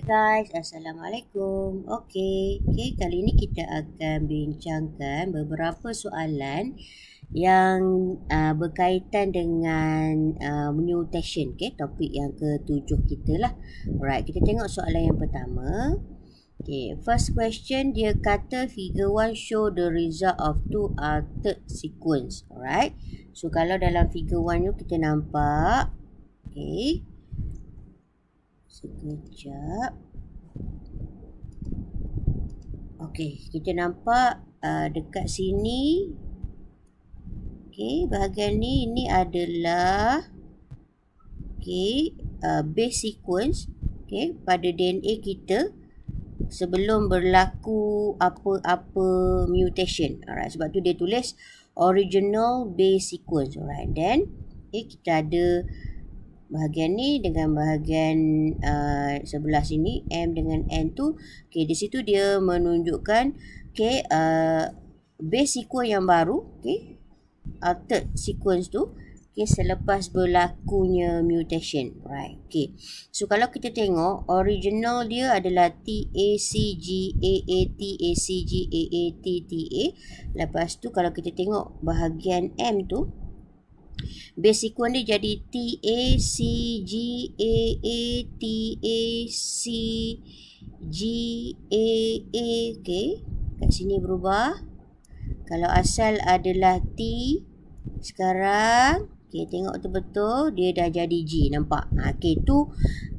Guys, Assalamualaikum. Okey, kali ini kita akan bincangkan beberapa soalan yang berkaitan dengan mutation. Topik yang ke-7 kita lah. Alright, kita tengok soalan yang pertama. First question, dia kata figure 1 show the result of two altered sequence. Alright, so kalau dalam figure 1 tu kita nampak, sekejap. Kita nampak dekat sini. Bahagian ni, ini adalah base sequence pada DNA kita sebelum berlaku apa-apa mutation. Alright, sebab tu dia tulis original base sequence. Alright, then kita ada bahagian ni dengan bahagian sebelah sini, M dengan N tu. Di situ dia menunjukkan base sequence yang baru, altered sequence tu selepas berlakunya mutation. Right. So kalau kita tengok original dia adalah TACGAATACGAATTA. Lepas tu kalau kita tengok bahagian M tu, base sequence dia jadi TACGAATACGAA. Kat sini berubah. Kalau asal adalah T, sekarang tengok betul-betul dia dah jadi G. Nampak? Tu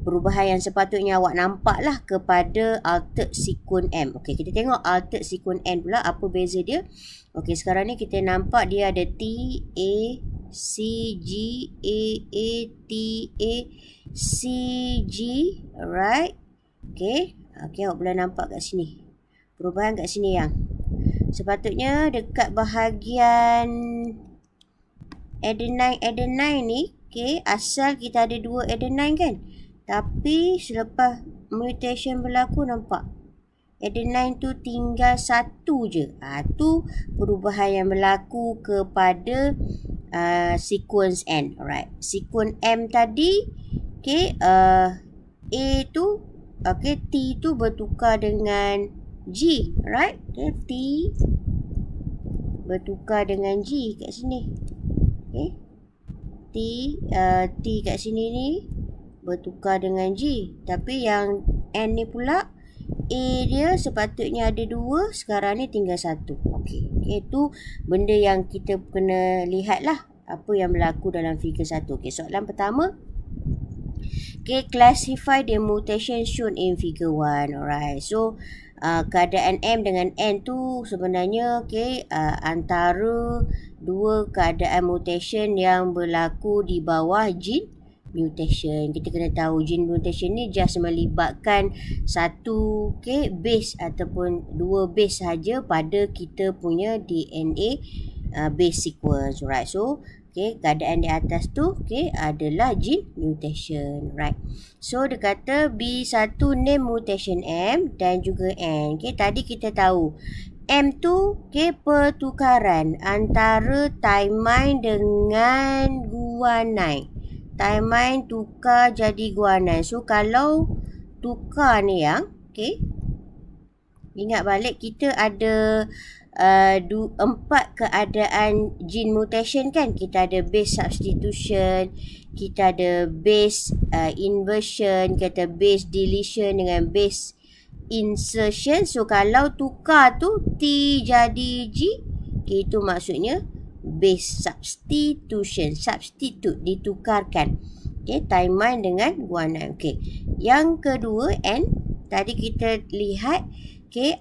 perubahan yang sepatutnya awak nampak lah kepada altered sequence M. Kita tengok altered sequence N pula, apa beza dia. Sekarang ni kita nampak dia ada T, A, C, G, A, A, T, A, C, G. Alright. Awak boleh nampak kat sini. Perubahan kat sini yang sepatutnya dekat bahagian adenine ni, asal kita ada 2 adenine kan. Tapi selepas mutation berlaku, nampak adenine tu tinggal 1 je. Tu perubahan yang berlaku kepada sequence N. Alright. Sequence M tadi, A tu, T tu bertukar dengan G. Alright. T bertukar dengan G kat sini. T kat sini ni bertukar dengan G. Tapi yang N ni pula, A dia sepatutnya ada 2, sekarang ni tinggal 1. Itu benda yang kita kena lihat lah, apa yang berlaku dalam figure 1. Soalan pertama, classify the mutation shown in figure 1. Alright, so keadaan M dengan N tu sebenarnya antara dua keadaan mutation yang berlaku di bawah gene mutation. Kita kena tahu gene mutation ni just melibatkan satu base ataupun 2 base saja pada kita punya DNA base sequence. Right, so keadaan di atas tu adalah gene mutation. Right, so dia kata B1 name mutation M dan juga N. Tadi kita tahu M tu pertukaran antara thymine dengan guanine. Thymine tukar jadi guanine. So kalau tukar ni yang ingat balik, kita ada 4 keadaan gene mutation kan. Kita ada base substitution, kita ada base inversion, kita base deletion dengan base insertion. So kalau tukar tu T jadi G, itu maksudnya base substitution. Substitute, ditukarkan thymine dengan guanine. Yang kedua N, tadi kita lihat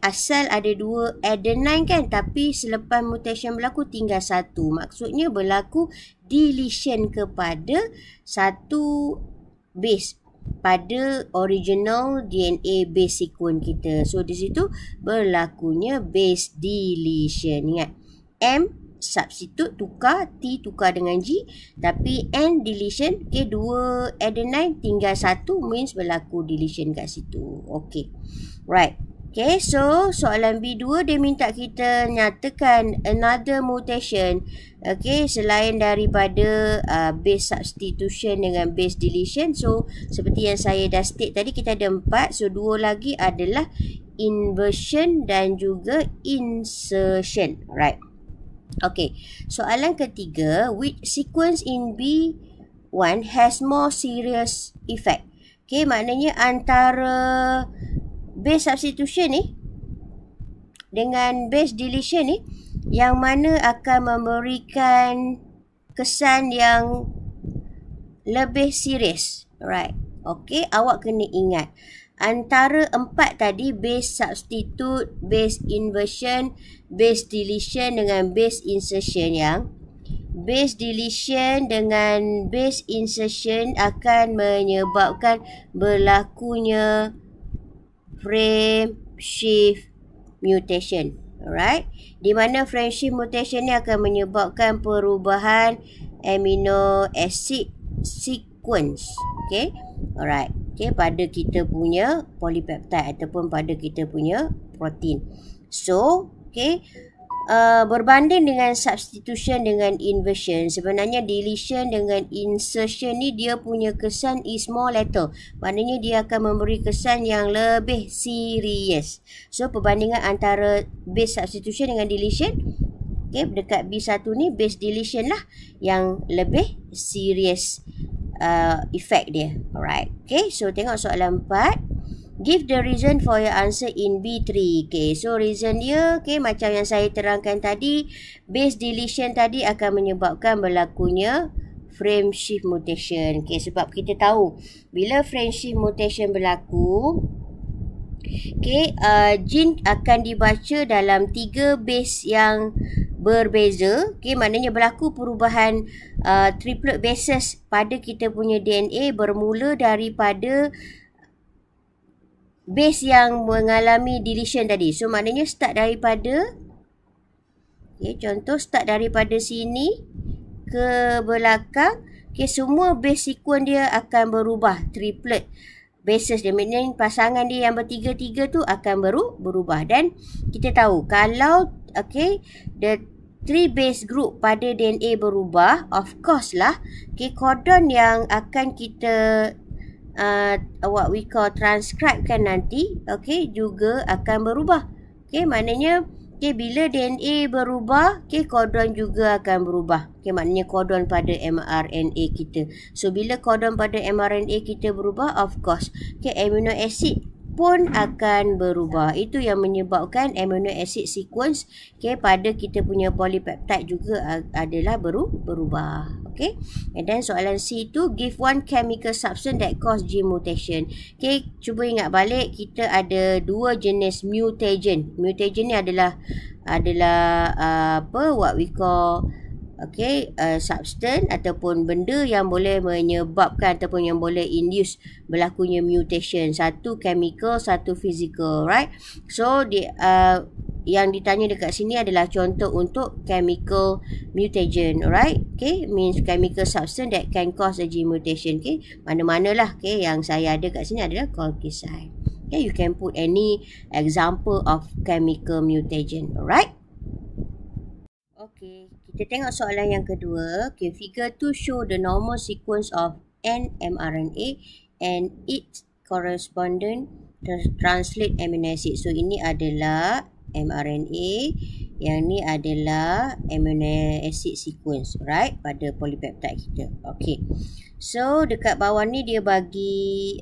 asal ada 2 adenine kan, tapi selepas mutation berlaku tinggal 1. Maksudnya berlaku deletion kepada satu base pada original DNA base sequence kita. So di situ berlakunya base deletion. Ingat, M substitute tukar, T tukar dengan G, tapi N deletion. 2 adenine tinggal 1 means berlaku deletion kat situ. Right. Okay, so soalan B2 dia minta kita nyatakan another mutation. Okay, selain daripada base substitution dengan base deletion. So, seperti yang saya dah state tadi, kita ada 4. So, 2 lagi adalah inversion dan juga insertion. Alright. Okay, soalan ketiga, which sequence in B1 has more serious effect? Okay, maknanya antara base substitution ni dengan base deletion ni, yang mana akan memberikan kesan yang lebih serius. Alright. Okay, awak kena ingat antara 4 tadi, base substitute, base inversion, base deletion dengan base insertion, yang base deletion dengan base insertion akan menyebabkan berlakunya frame shift mutation. Alright. Di mana frame shift mutation ni akan menyebabkan perubahan amino acid sequence. Okay. Alright. Okay, pada kita punya polypeptide ataupun pada kita punya protein. So, okay, berbanding dengan substitution dengan inversion, sebenarnya deletion dengan insertion ni dia punya kesan is more lethal. Maknanya dia akan memberi kesan yang lebih serius. So, perbandingan antara base substitution dengan deletion, okay, dekat B1 ni base deletion lah yang lebih serius effect dia. Alright. Okay, so tengok soalan 4. Give the reason for your answer in B3. Okay, so reason dia, okay, macam yang saya terangkan tadi, base deletion tadi akan menyebabkan berlakunya frame shift mutation. Okay, sebab kita tahu bila frame shift mutation berlaku, okay, gene akan dibaca dalam 3 base yang berbeza. Okay, maknanya berlaku perubahan triplet bases pada kita punya DNA bermula daripada base yang mengalami deletion tadi. So, maknanya start daripada, okay, contoh start daripada sini ke belakang. Okay, semua base sequence dia akan berubah. Triplet bases dia, maknanya pasangan dia yang bertiga-tiga tu akan berubah. Dan kita tahu kalau, okay, the 3 base group pada DNA berubah, of course lah, okay, codon yang akan kita what we call transcribe kan nanti, okay, juga akan berubah. Okay, maknanya, okay, bila DNA berubah, okay, codon juga akan berubah. Okay, maknanya codon pada mRNA kita. So, bila codon pada mRNA kita berubah, of course, okay, amino acid pun akan berubah. Itu yang menyebabkan amino acid sequence, okay, pada kita punya polypeptide juga adalah berubah. Okay. And then soalan C tu, give one chemical substance that cause gene mutation. Okay, cuba ingat balik, kita ada 2 jenis mutagen. Mutagen ni adalah what we call, okay, substance ataupun benda yang boleh menyebabkan ataupun yang boleh induce berlakunya mutation. Satu chemical, satu physical, right? So, yang ditanya dekat sini adalah contoh untuk chemical mutagen, alright? Okay, means chemical substance that can cause a gene mutation. Okay, mana-manalah, okay, yang saya ada kat sini adalah colchicine. Okay, you can put any example of chemical mutagen, alright? Okay, kita tengok soalan yang kedua. Okay, figure 2 show the normal sequence of an mRNA and its corresponding translate amino acid. So, ini adalah mRNA, yang ni adalah amino acid sequence, right, pada polypeptide kita. Okay, so dekat bawah ni dia bagi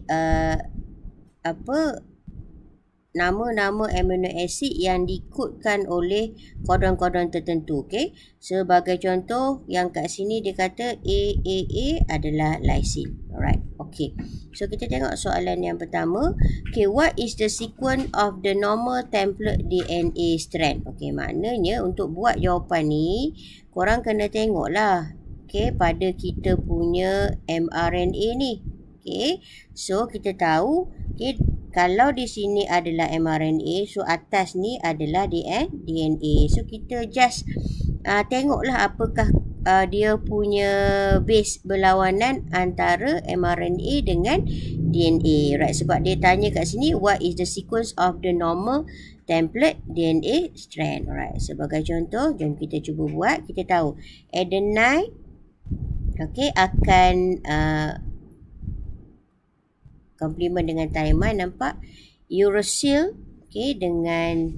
nama-nama amino acid yang dikodkan oleh kodon-kodon tertentu. Okay, sebagai contoh yang kat sini dia kata AAA adalah lysine. Alright, okay, so kita tengok soalan yang pertama. Okay, what is the sequence of the normal template DNA strand? Okay, maknanya untuk buat jawapan ni korang kena tengok lah, okay, pada kita punya mRNA ni. Okay, so kita tahu, okay, kalau di sini adalah mRNA, so atas ni adalah DNA. So, kita just tengoklah apakah dia punya base berlawanan antara mRNA dengan DNA. Right, sebab dia tanya kat sini, what is the sequence of the normal template DNA strand. Alright, sebagai contoh, jom kita cuba buat. Kita tahu adenine, okay, akan komplement dengan thymine, nampak? Uracil, okay, dengan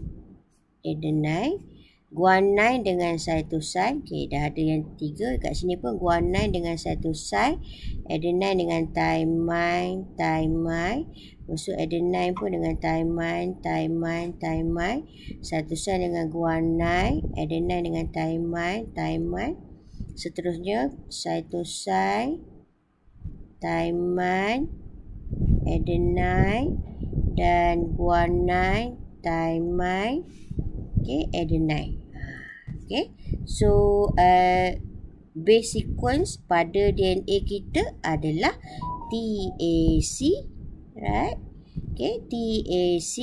adenine, guanine dengan cytosine. Okay, dah ada yang 3 kat sini pun, guanine dengan cytosine, adenine dengan thymine, masuk adenine pun dengan thymine, cytosine dengan guanine, adenine dengan thymine, seterusnya cytosine, thymine, adenine dan guanine, thymine, okay, adenine. Okay, so base sequence pada DNA kita adalah TAC, right? Okay, TAC,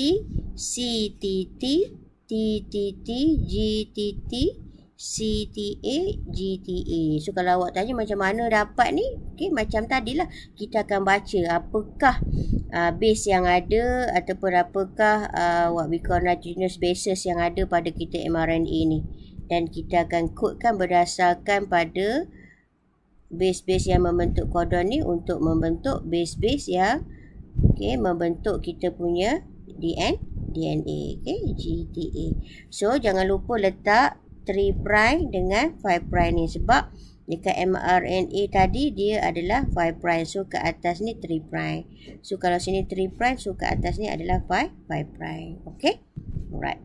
CTT, TTT, GTT, CTA, GTA. So kalau awak tanya macam mana dapat ni, okay, macam tadilah, kita akan baca apakah base yang ada ataupun apakah what we call nitrogenous bases yang ada pada kita mRNA ni, dan kita akan kodekan berdasarkan pada base-base yang membentuk kodon ni untuk membentuk base-base yang, okay, membentuk kita punya DNA, okay, GTA. So jangan lupa letak 3' dengan 5' ni, sebab dekat mRNA tadi dia adalah 5', so ke atas ni 3'. So kalau sini 3', so ke atas ni adalah 5'. Okay, alright.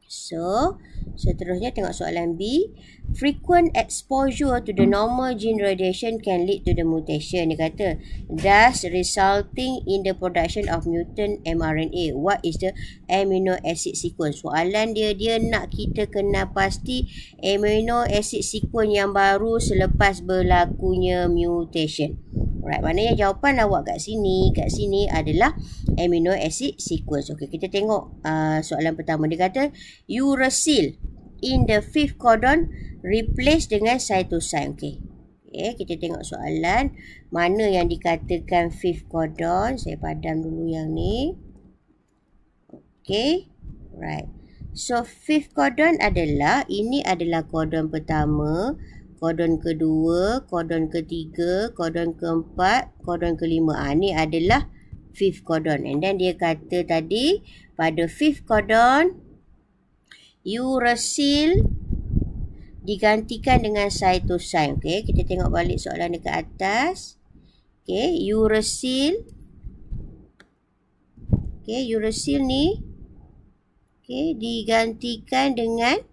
So seterusnya tengok soalan B. Frequent exposure to the normal gene radiation can lead to the mutation. Dia kata, thus resulting in the production of mutant mRNA. What is the amino acid sequence? Soalan dia nak kita kena pasti amino acid sequence yang baru selepas berlakunya mutation. Alright, maknanya jawapan awak kat sini adalah amino acid sequence. Okey, kita tengok soalan pertama. Dia kata uracil in the 5th codon replace dengan cytosine. Okey. Okay, kita tengok soalan mana yang dikatakan 5th codon. Saya padam dulu yang ni. Okey. Right. So 5th codon adalah, ini adalah kodon pertama, kodon kedua, kodon ketiga, kodon keempat, kodon kelima. Ini adalah 5th codon. And then dia kata tadi, pada 5th codon, uracil digantikan dengan cytosine. Okay, kita tengok balik soalan dekat atas. Okay, uracil. Okay, uracil ni, okay, digantikan dengan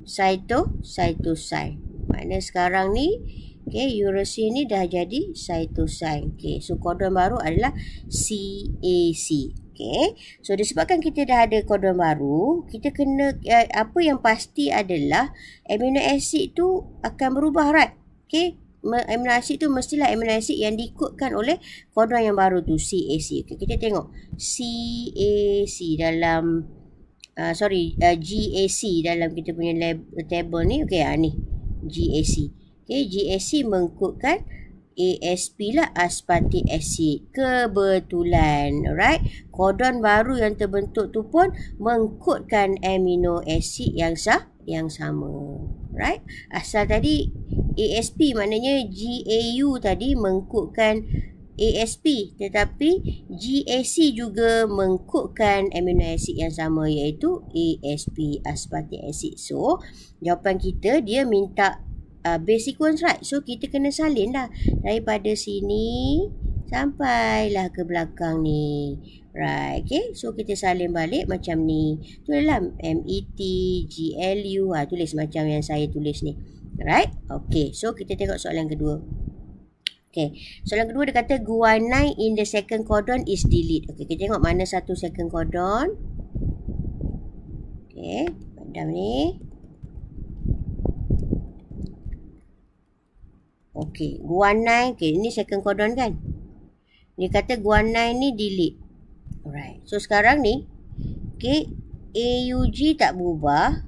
cytosine. Makna sekarang ni, okay, uracil ni dah jadi cytosine. Okay, so kodon baru adalah CAC. Okay, so disebabkan kita dah ada kodon baru, kita kena, apa yang pasti adalah amino acid tu akan berubah, right? Okay, amino acid tu mestilah amino acid yang dikodkan oleh kodon yang baru tu, CAC. Okay, kita tengok CAC dalam GAC dalam kita punya table ni. Okay, ni GAC. Okay, GAC mengkodkan ASP lah, aspartic acid. Kebetulan, alright, kodon baru yang terbentuk tu pun mengkodkan amino acid yang sama, right? Asal tadi ASP, maknanya GAU tadi mengkodkan ASP, tetapi GAC juga mengkodkan amino acid yang sama, iaitu ASP, aspartic acid. So jawapan kita, dia minta base sequence, right? So kita kena salin dah daripada sini sampailah ke belakang ni, right? Okay, so kita salin balik macam ni. Tulislah MET, GLU, tulis macam yang saya tulis ni, right? Okay, so kita tengok soalan kedua. Okay, soalan kedua dia kata guanine in the second codon is delete. Okay, kita tengok mana satu second codon. Okay, padam ni. Okay, guanine. Okay, ini second codon kan. Dia kata guanine ni delete. Alright, so sekarang ni, okay, AUG tak berubah.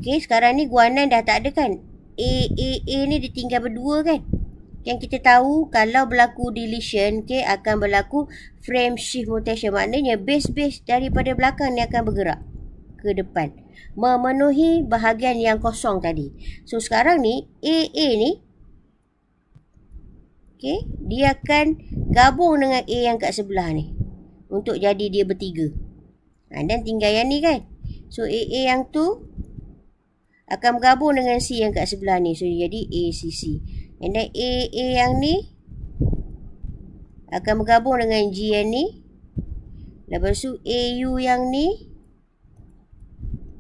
Okay, sekarang ni guanine dah tak ada kan. AAA ni dia tinggal berdua kan. Yang kita tahu kalau berlaku deletion, okay, akan berlaku frame shift mutation. Maknanya base-base daripada belakang ni akan bergerak ke depan, memenuhi bahagian yang kosong tadi. So sekarang ni AA ni, okay, dia akan gabung dengan A yang kat sebelah ni untuk jadi dia bertiga. Dan tinggal yang ni kan. So AA yang tu akan bergabung dengan C yang kat sebelah ni. So jadi ACC. And then AA yang ni akan bergabung dengan G yang ni. Lepas tu AU yang ni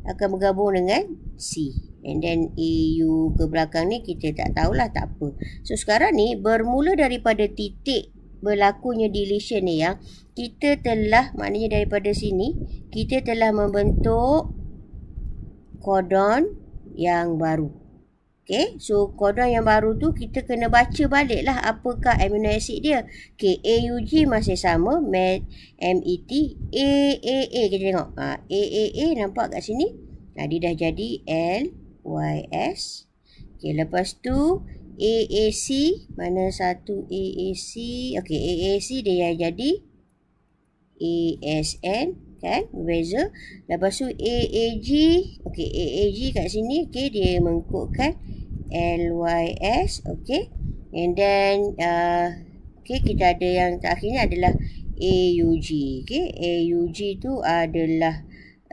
akan bergabung dengan C. And then AU ke belakang ni kita tak tahulah, tak apa. So sekarang ni bermula daripada titik berlakunya deletion ni yang kita telah, maknanya daripada sini kita telah membentuk codon yang baru. Okay, so codon yang baru tu kita kena baca balik lah apakah amino acid dia. Okay, AUG masih sama, MET, AAA kita tengok. AAA nampak kat sini. Dia dah jadi LYS. Okay, lepas tu AAC, mana satu AAC? Okay, AAC dia jadi ASN kan, beza. Lepas tu AAG, okay, AAG kat sini, okay, dia mengkodkan LYS, okay. And then okay, kita ada yang terakhirnya adalah AUG. Okay, AUG tu adalah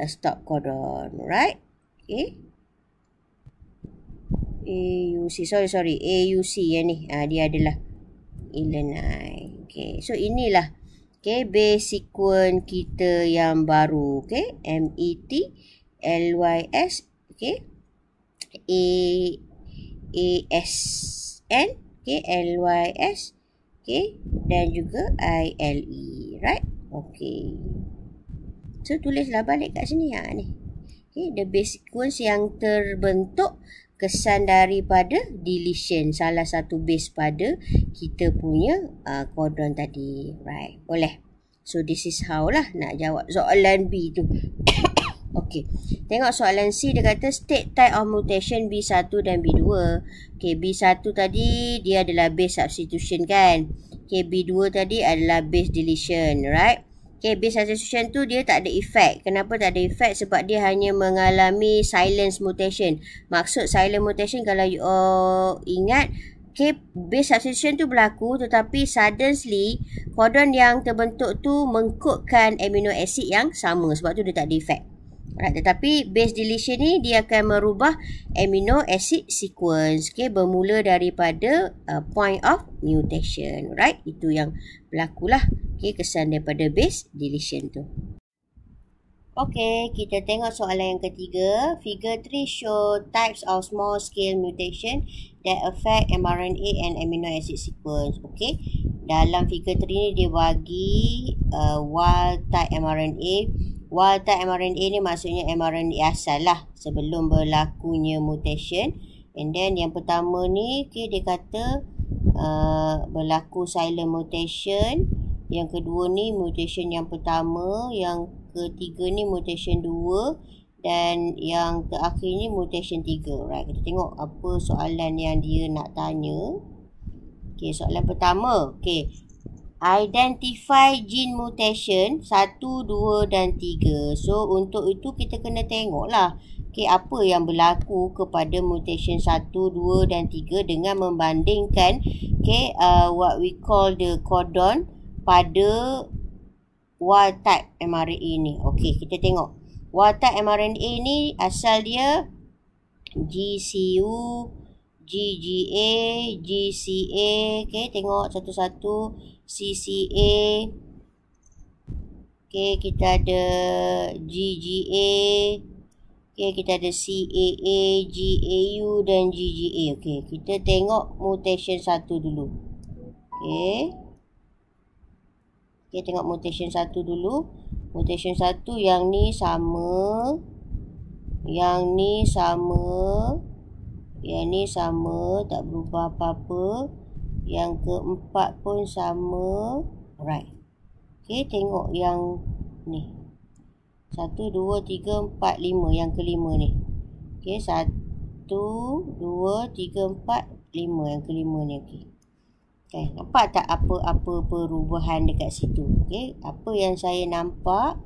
stop codon, right? Okay, AUC, sorry, AUC yang ni, dia adalah alanine. Okay, so inilah, okay, base sequence kita yang baru. Okay, MET, LYS, okay, ASN, okay, LYS, okay, dan juga ILE, right? Okay, so tulislah balik kat sini ni. Okay, the base sequence yang terbentuk kesan daripada deletion salah satu base pada kita punya codon tadi, right? Boleh. So this is how lah nak jawab soalan B tu. Okay, tengok soalan C, dia kata state type of mutation B1 dan B2. Okay, B1 tadi dia adalah base substitution kan. Okay, B2 tadi adalah base deletion, right? Okay, base substitution tu dia tak ada efek. Kenapa tak ada efek? Sebab dia hanya mengalami silence mutation. Maksud silent mutation kalau you ingat, okay, base substitution tu berlaku tetapi suddenly codon yang terbentuk tu mengkodkan amino acid yang sama, sebab tu dia tak ada efek. Right, tetapi base deletion ni dia akan merubah amino acid sequence, okay, bermula daripada point of mutation, right? Itu yang berlaku lah, okay, kesan daripada base deletion tu. Okay, kita tengok soalan yang ketiga. Figure 3 show types of small scale mutation that affect mRNA and amino acid sequence. Okay, dalam figure 3 ni dia bagi wild type mRNA. Wild type mRNA ni maksudnya mRNA asal lah sebelum berlakunya mutation. And then yang pertama ni, okay, dia kata berlaku silent mutation. Yang kedua ni mutation yang pertama. Yang ketiga ni mutation 2. Dan yang terakhir ni mutation 3. Right, kita tengok apa soalan yang dia nak tanya. Okay, soalan pertama. Okay, identify gene mutation 1, 2 dan 3. So untuk itu kita kena tengok lah, okay, apa yang berlaku kepada mutation 1, 2 dan 3 dengan membandingkan, okay, what we call the codon pada wild type mRNA ni. Okay, kita tengok wild type mRNA ni asal dia GCU, GGA, GCA. Okay, tengok satu-satu. CCA. Okay, kita ada GGA. Okay, kita ada CAA, GAU dan GGA. Okay, kita tengok mutation 1 dulu. Okay. Okay, tengok mutation 1 dulu. Mutation 1 yang ni sama. Yang ni sama. Yang ni sama, tak berubah apa-apa. Yang keempat pun sama. Alright. Okay, tengok yang ni. 1, 2, 3, 4, 5. Yang kelima ni. Okay, 1, 2, 3, 4, 5. Yang kelima ni. Okay. Okay, nampak tak apa-apa perubahan dekat situ? Okay, apa yang saya nampak?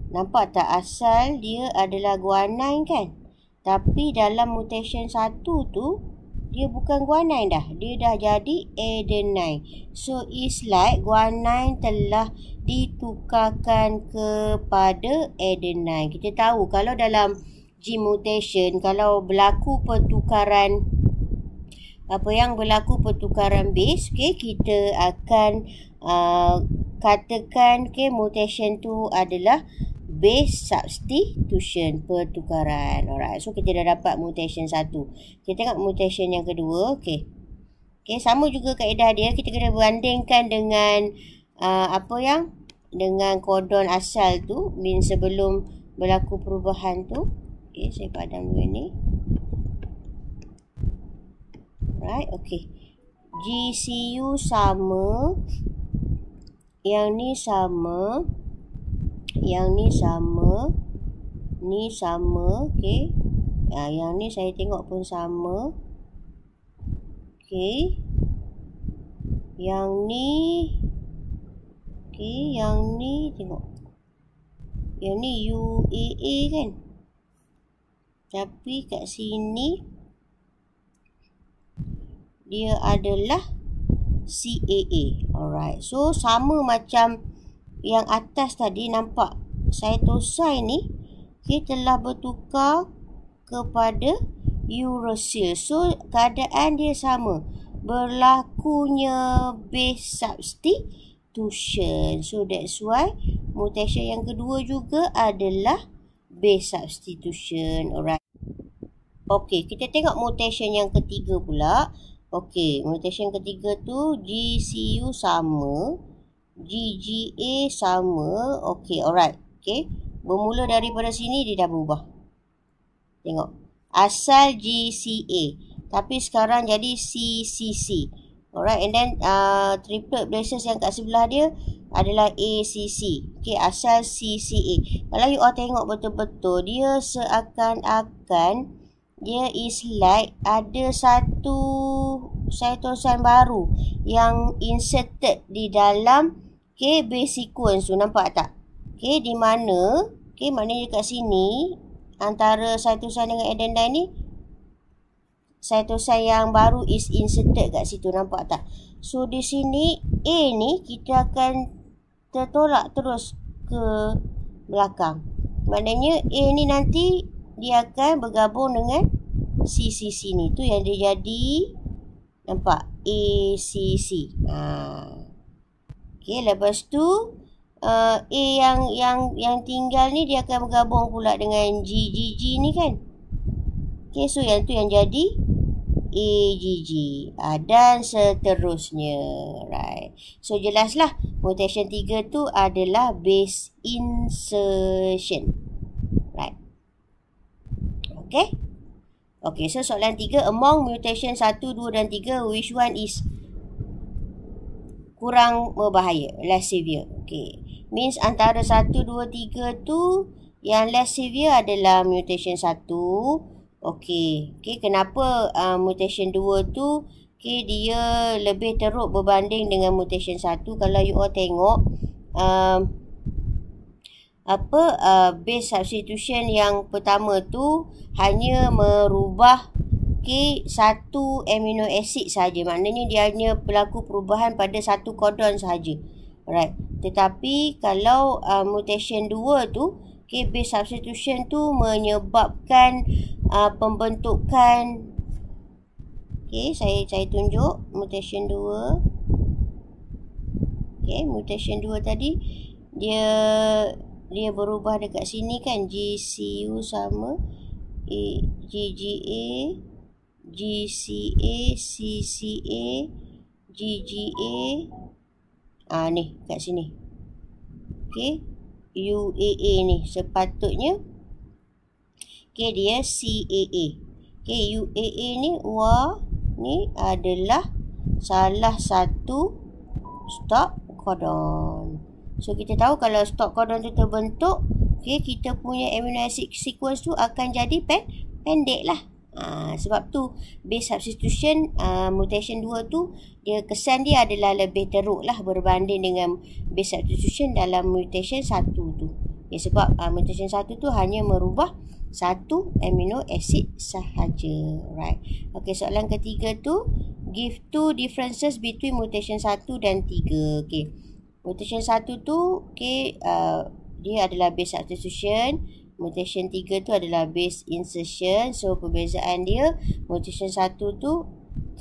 Nampak tak asal dia adalah guanine kan? Tapi dalam mutation 1 tu, dia bukan guanine dah. Dia dah jadi adenine. So, it's like guanine telah ditukarkan kepada adenine. Kita tahu kalau dalam gene mutation, kalau berlaku pertukaran base, okay, kita akan katakan mutation tu adalah base substitution, pertukaran. Alright, so kita dah dapat mutation 1. Kita tengok mutation yang kedua. Okay, sama juga kaedah dia. Kita kena bandingkan dengan dengan kodon asal tu, sebelum berlaku perubahan tu. Okay, saya padam dulu ni. Right, okay. GCU sama. Yang ni sama. Yang ni sama. Ni sama. Okay. Yang ni saya tengok pun sama. Okay. Yang ni. Okay. Yang ni tengok. Yang ni UAA kan. Tapi kat sini dia adalah CAA. Alright. So, sama macam yang atas tadi, nampak cytosine ni telah bertukar kepada uracil. So, keadaan dia sama. Berlakunya base substitution. So, that's why mutation yang kedua juga adalah base substitution. Alright. Okay, kita tengok mutation yang ketiga pula. Okay, mutation ketiga tu GCU sama, GGA sama. Okay, alright. Okay, bermula daripada sini dia dah berubah. Tengok, asal GCA, tapi sekarang jadi CCC. Alright, and then triplet bases yang kat sebelah dia adalah ACC. Okay, asal CCA. Kalau you all tengok betul-betul, dia seakan-akan dia is like ada satu cytosine baru yang inserted di dalam base sequence tu. Nampak tak? Okay, di mana? Okay, maknanya kat sini antara cytosine dengan adenine ni, cytosine yang baru is inserted kat situ. Nampak tak? So, di sini A ni kita akan tertolak terus ke belakang. Maknanya A ni nanti dia akan bergabung dengan CCC ni. Tu yang dia jadi, nampak? ACC. Okay, lepas tu A yang tinggal ni dia akan bergabung pula dengan GGG ni kan. Okay, so yang tu yang jadi AGG. Dan seterusnya. Right. So, jelaslah mutation 3 tu adalah base insertion. Right. Okay. Okay, so soalan 3. Among mutation 1, 2 dan 3, which one is kurang berbahaya? Less severe. Okay. Means antara 1, 2, 3 tu yang less severe adalah mutation 1. Okay. Okay, kenapa mutation 2 tu dia lebih teruk berbanding dengan mutation 1? Kalau you all tengok base substitution yang pertama tu hanya merubah satu amino acid saja. Maknanya dia hanya berlaku perubahan pada satu kodon sahaja. Alright. Tetapi kalau mutation 2 tu, base substitution tu menyebabkan pembentukan, saya tunjuk mutation 2. Mutation 2 tadi dia berubah dekat sini kan. GCU sama, GGA, GCA, CCA, GGA. Ni kat sini. UAA ni sepatutnya dia CAA. UAA ni ni adalah salah satu stop codon. So, kita tahu kalau stop codon tu terbentuk, kita punya amino acid sequence tu akan jadi pendek lah. Sebab tu base substitution mutation 2 tu dia kesan dia adalah lebih teruk lah berbanding dengan base substitution dalam mutation 1 tu. Sebab mutation 1 tu hanya merubah satu amino acid sahaja. Right. Okey, soalan ketiga tu, give two differences between mutation 1 dan 3. Okey. Mutation 1 tu dia adalah base substitution. Mutation 3 tu adalah base insertion. So perbezaan dia, mutation 1 tu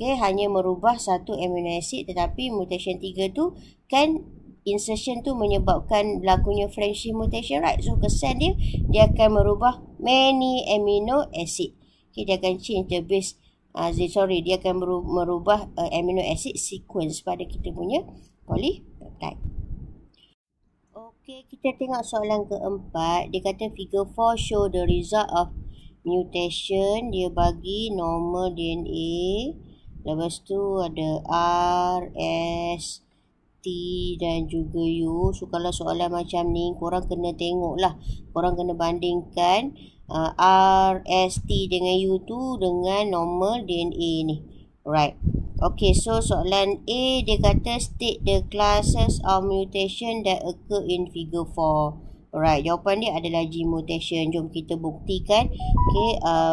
hanya merubah satu amino acid, tetapi mutation 3 tu kan insertion tu menyebabkan berlakunya French mutation, right? So kesan dia akan merubah many amino acid. Dia akan change the base dia akan merubah amino acid sequence pada kita punya polypeptide. Okey, kita tengok soalan keempat. Dia kata figure 4 show the result of mutation. Dia bagi normal DNA. Lepas tu ada R, S, T dan juga U. So kalau soalan macam ni, korang kena tengok lah. Korang kena bandingkan R, S, T dengan U tu dengan normal DNA ni. Right. Okay, so soalan A dia kata state the classes of mutation that occur in figure 4. Alright, jawapan dia adalah gene mutation. Jom kita buktikan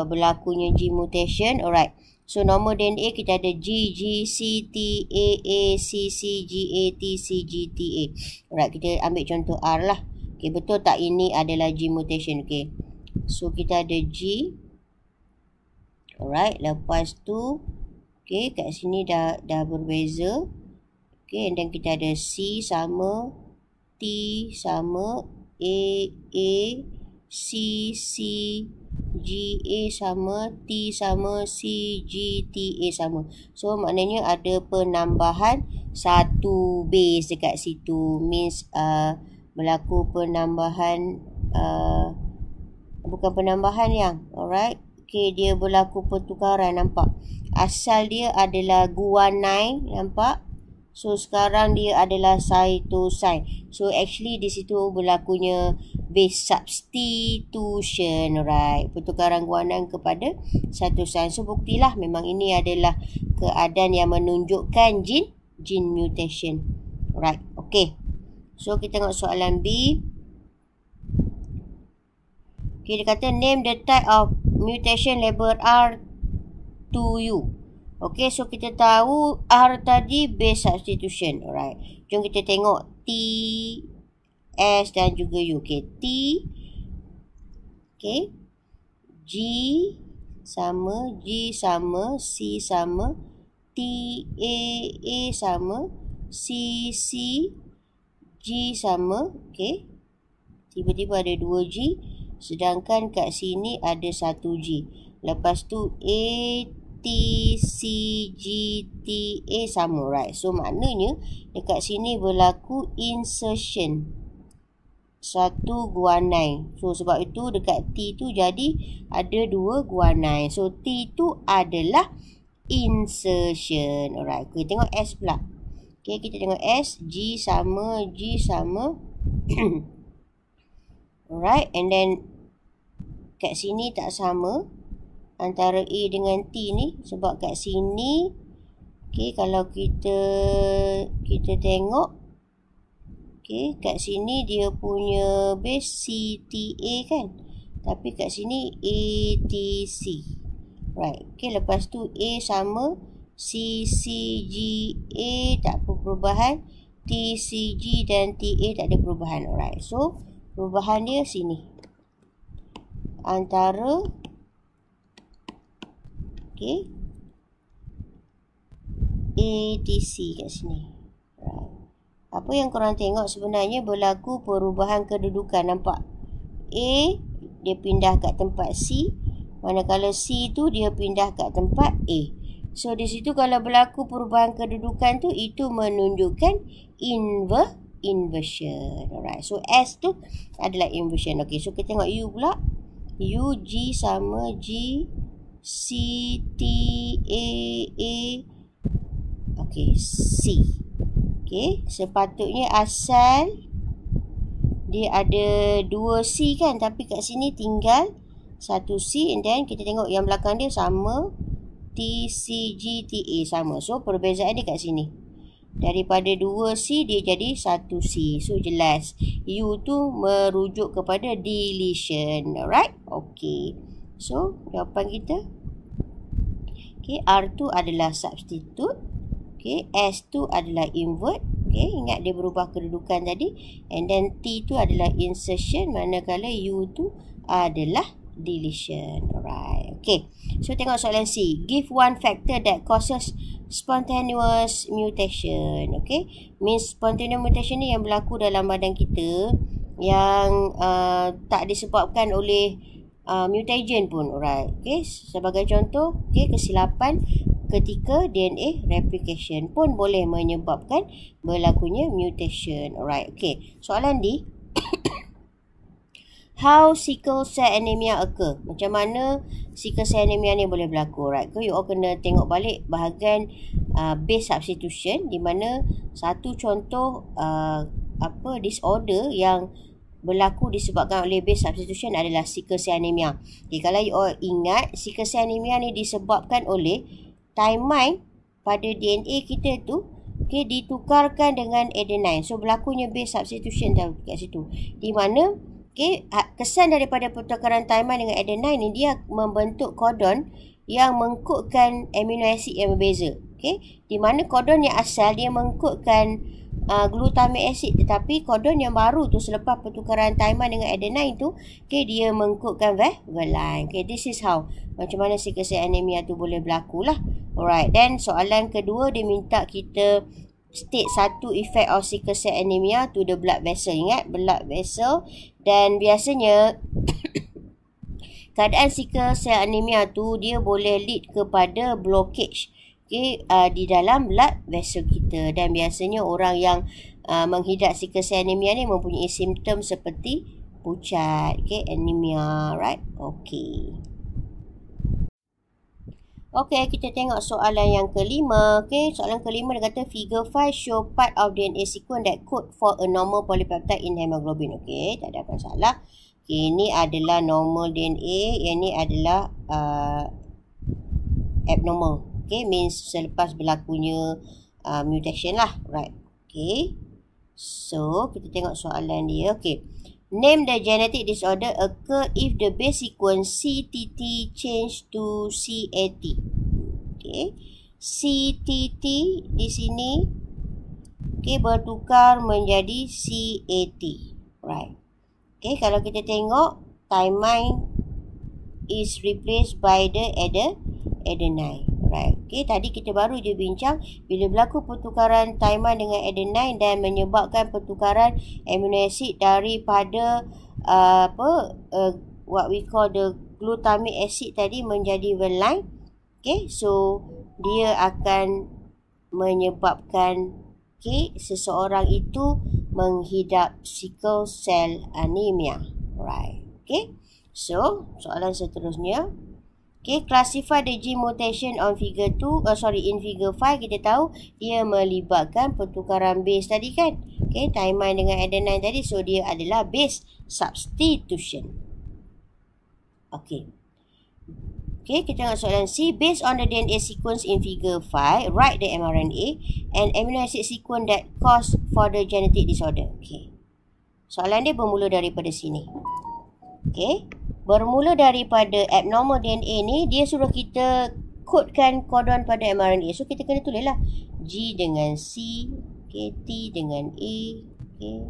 berlakunya gene mutation. Alright. So normal DNA kita ada G, G, C, T, A, A, C, C, G, A, T, C, G, T, A. Alright, kita ambil contoh R lah. Okay, betul tak ini adalah gene mutation? Okay. So kita ada G. Alright, lepas tu kat sini dah berbeza. And then kita ada C sama, T sama, A, C, C, G, A sama, T sama, C, G, T, A sama. So maknanya ada penambahan satu base dekat situ. Means berlaku penambahan, bukan penambahan yang, alright. Dia berlaku pertukaran, nampak? Asal dia adalah guanine, nampak? So sekarang dia adalah cytosine. So actually di situ berlakunya base substitution, right? Pertukaran guanine kepada cytosine. So buktilah memang ini adalah keadaan yang menunjukkan gene mutation. Right. Okay. So kita tengok soalan B. Okay, dia kata name the type of mutation label R to U. Okay, so kita tahu R tadi base substitution. Alright. Jom kita tengok T, S dan juga U. Okay, T. Okay. G sama, G sama, C sama, T, A sama, C, C, G sama. Okay. Tiba-tiba ada 2 G. Sedangkan kat sini ada 1 G. Lepas tu A, T, C, G, T, A sama, right? So maknanya dekat sini berlaku insertion satu guanine. So sebab itu dekat T tu jadi ada 2 guanine. So T tu adalah insertion. Alright, kita tengok S pula. Okay, kita tengok S. G sama, G sama. Alright, and then kat sini tak sama antara A dengan T ni, sebab kat sini kalau kita tengok kat sini dia punya base CTA kan, tapi kat sini ATC, right? Lepas tu A sama, CCGA tak ada perubahan, TCG dan TA tak ada perubahan. Alright, so perubahan dia sini antara ATC kat sini. Right. Apa yang korang tengok sebenarnya berlaku perubahan kedudukan, nampak? A dia pindah kat tempat C, manakala C tu dia pindah kat tempat A. So di situ kalau berlaku perubahan kedudukan tu, itu menunjukkan inversion. Alright. So S tu adalah inversion. Okay, so kita tengok U pula. U, G sama, G, C, T, A. Okay, C. Okay, sepatutnya asal dia ada 2 C kan, tapi kat sini tinggal 1C, and then kita tengok yang belakang dia sama, TCGTA sama. So perbezaan dia kat sini. Daripada 2C dia jadi 1C. So jelas U tu merujuk kepada deletion. Alright? Okay. So jawapan kita, okay, R2 adalah substitute. Okay, S2 adalah invert. Okay, ingat dia berubah kedudukan tadi. And then T tu adalah insertion, manakala U tu adalah deletion. Alright. Okay. So tengok soalan C. Give one factor that causes spontaneous mutation. Okay. Means spontaneous mutation ni yang berlaku dalam badan kita yang tak disebabkan oleh mutagen pun. Alright. Okay. Sebagai contoh, okay, kesilapan ketika DNA replication pun boleh menyebabkan berlakunya mutation. Alright. Okay. Soalan D. How sickle cell anemia occur? Macam mana sickle cell anemia ni boleh berlaku? Right? You all kena tengok balik bahagian base substitution, di mana satu contoh disorder yang berlaku disebabkan oleh base substitution adalah sickle cell anemia. Okay, kalau you all ingat, sickle cell anemia ni disebabkan oleh thymine pada DNA kita tu, okay, ditukarkan dengan adenine. So berlakunya base substitution kat situ, di mana, okay, kesan daripada pertukaran thymine dengan adenine ni, dia membentuk kodon yang mengkodkan amino acid yang berbeza. Okay, di mana kodon yang asal dia mengkodkan glutamic acid, tetapi kodon yang baru tu selepas pertukaran thymine dengan adenine tu, okay, dia mengkodkan valine. Okay, this is how, macam mana sickle cell anemia tu boleh berlaku lah. Alright, then soalan kedua dia minta kita state satu effect of sickle cell anemia to the blood vessel. Ingat, blood vessel. Dan biasanya keadaan sickle cell anemia tu dia boleh lead kepada blockage, okay, di dalam blood vessel kita. Dan biasanya orang yang menghidap sickle cell anemia ni mempunyai simptom seperti pucat, okay, anemia, right? Okay. Okay, kita tengok soalan yang kelima. Okay, soalan kelima dia kata figure 5 show part of DNA sequence that code for a normal polypeptide in hemoglobin. Okay, tak ada apa salah. Okay, ini adalah normal DNA, yang ini adalah abnormal. Okay, means selepas berlakunya mutation lah. Right. Okay, so kita tengok soalan dia. Okay, name the genetic disorder occur if the base sequence CTT change to CAT. Okay, CTT di sini, okay, bertukar menjadi CAT. Right. Okay, kalau kita tengok thymine is replaced by the adenine. Right. Okay, tadi kita baru je bincang bila berlaku pertukaran thymine dengan adenine dan menyebabkan pertukaran amino acid daripada what we call the glutamic acid tadi menjadi valine. Okay, so dia akan menyebabkan, okay, seseorang itu menghidap sickle cell anemia. Right. Okay, so soalan seterusnya. Okay, classify the gene mutation on figure 2, in figure 5 kita tahu dia melibatkan pertukaran base tadi kan. Okay, thymine dengan adenine tadi, so dia adalah base substitution. Okay. Okay, kita tengok soalan C. Based on the DNA sequence in figure 5, write the mRNA and amino acid sequence that cause for the genetic disorder. Okay. Soalan dia bermula daripada sini. Okay. Bermula daripada abnormal DNA ni, dia suruh kita kodkan kodon pada mRNA. So kita kena tulis lah G dengan C, okay, T dengan A, okay,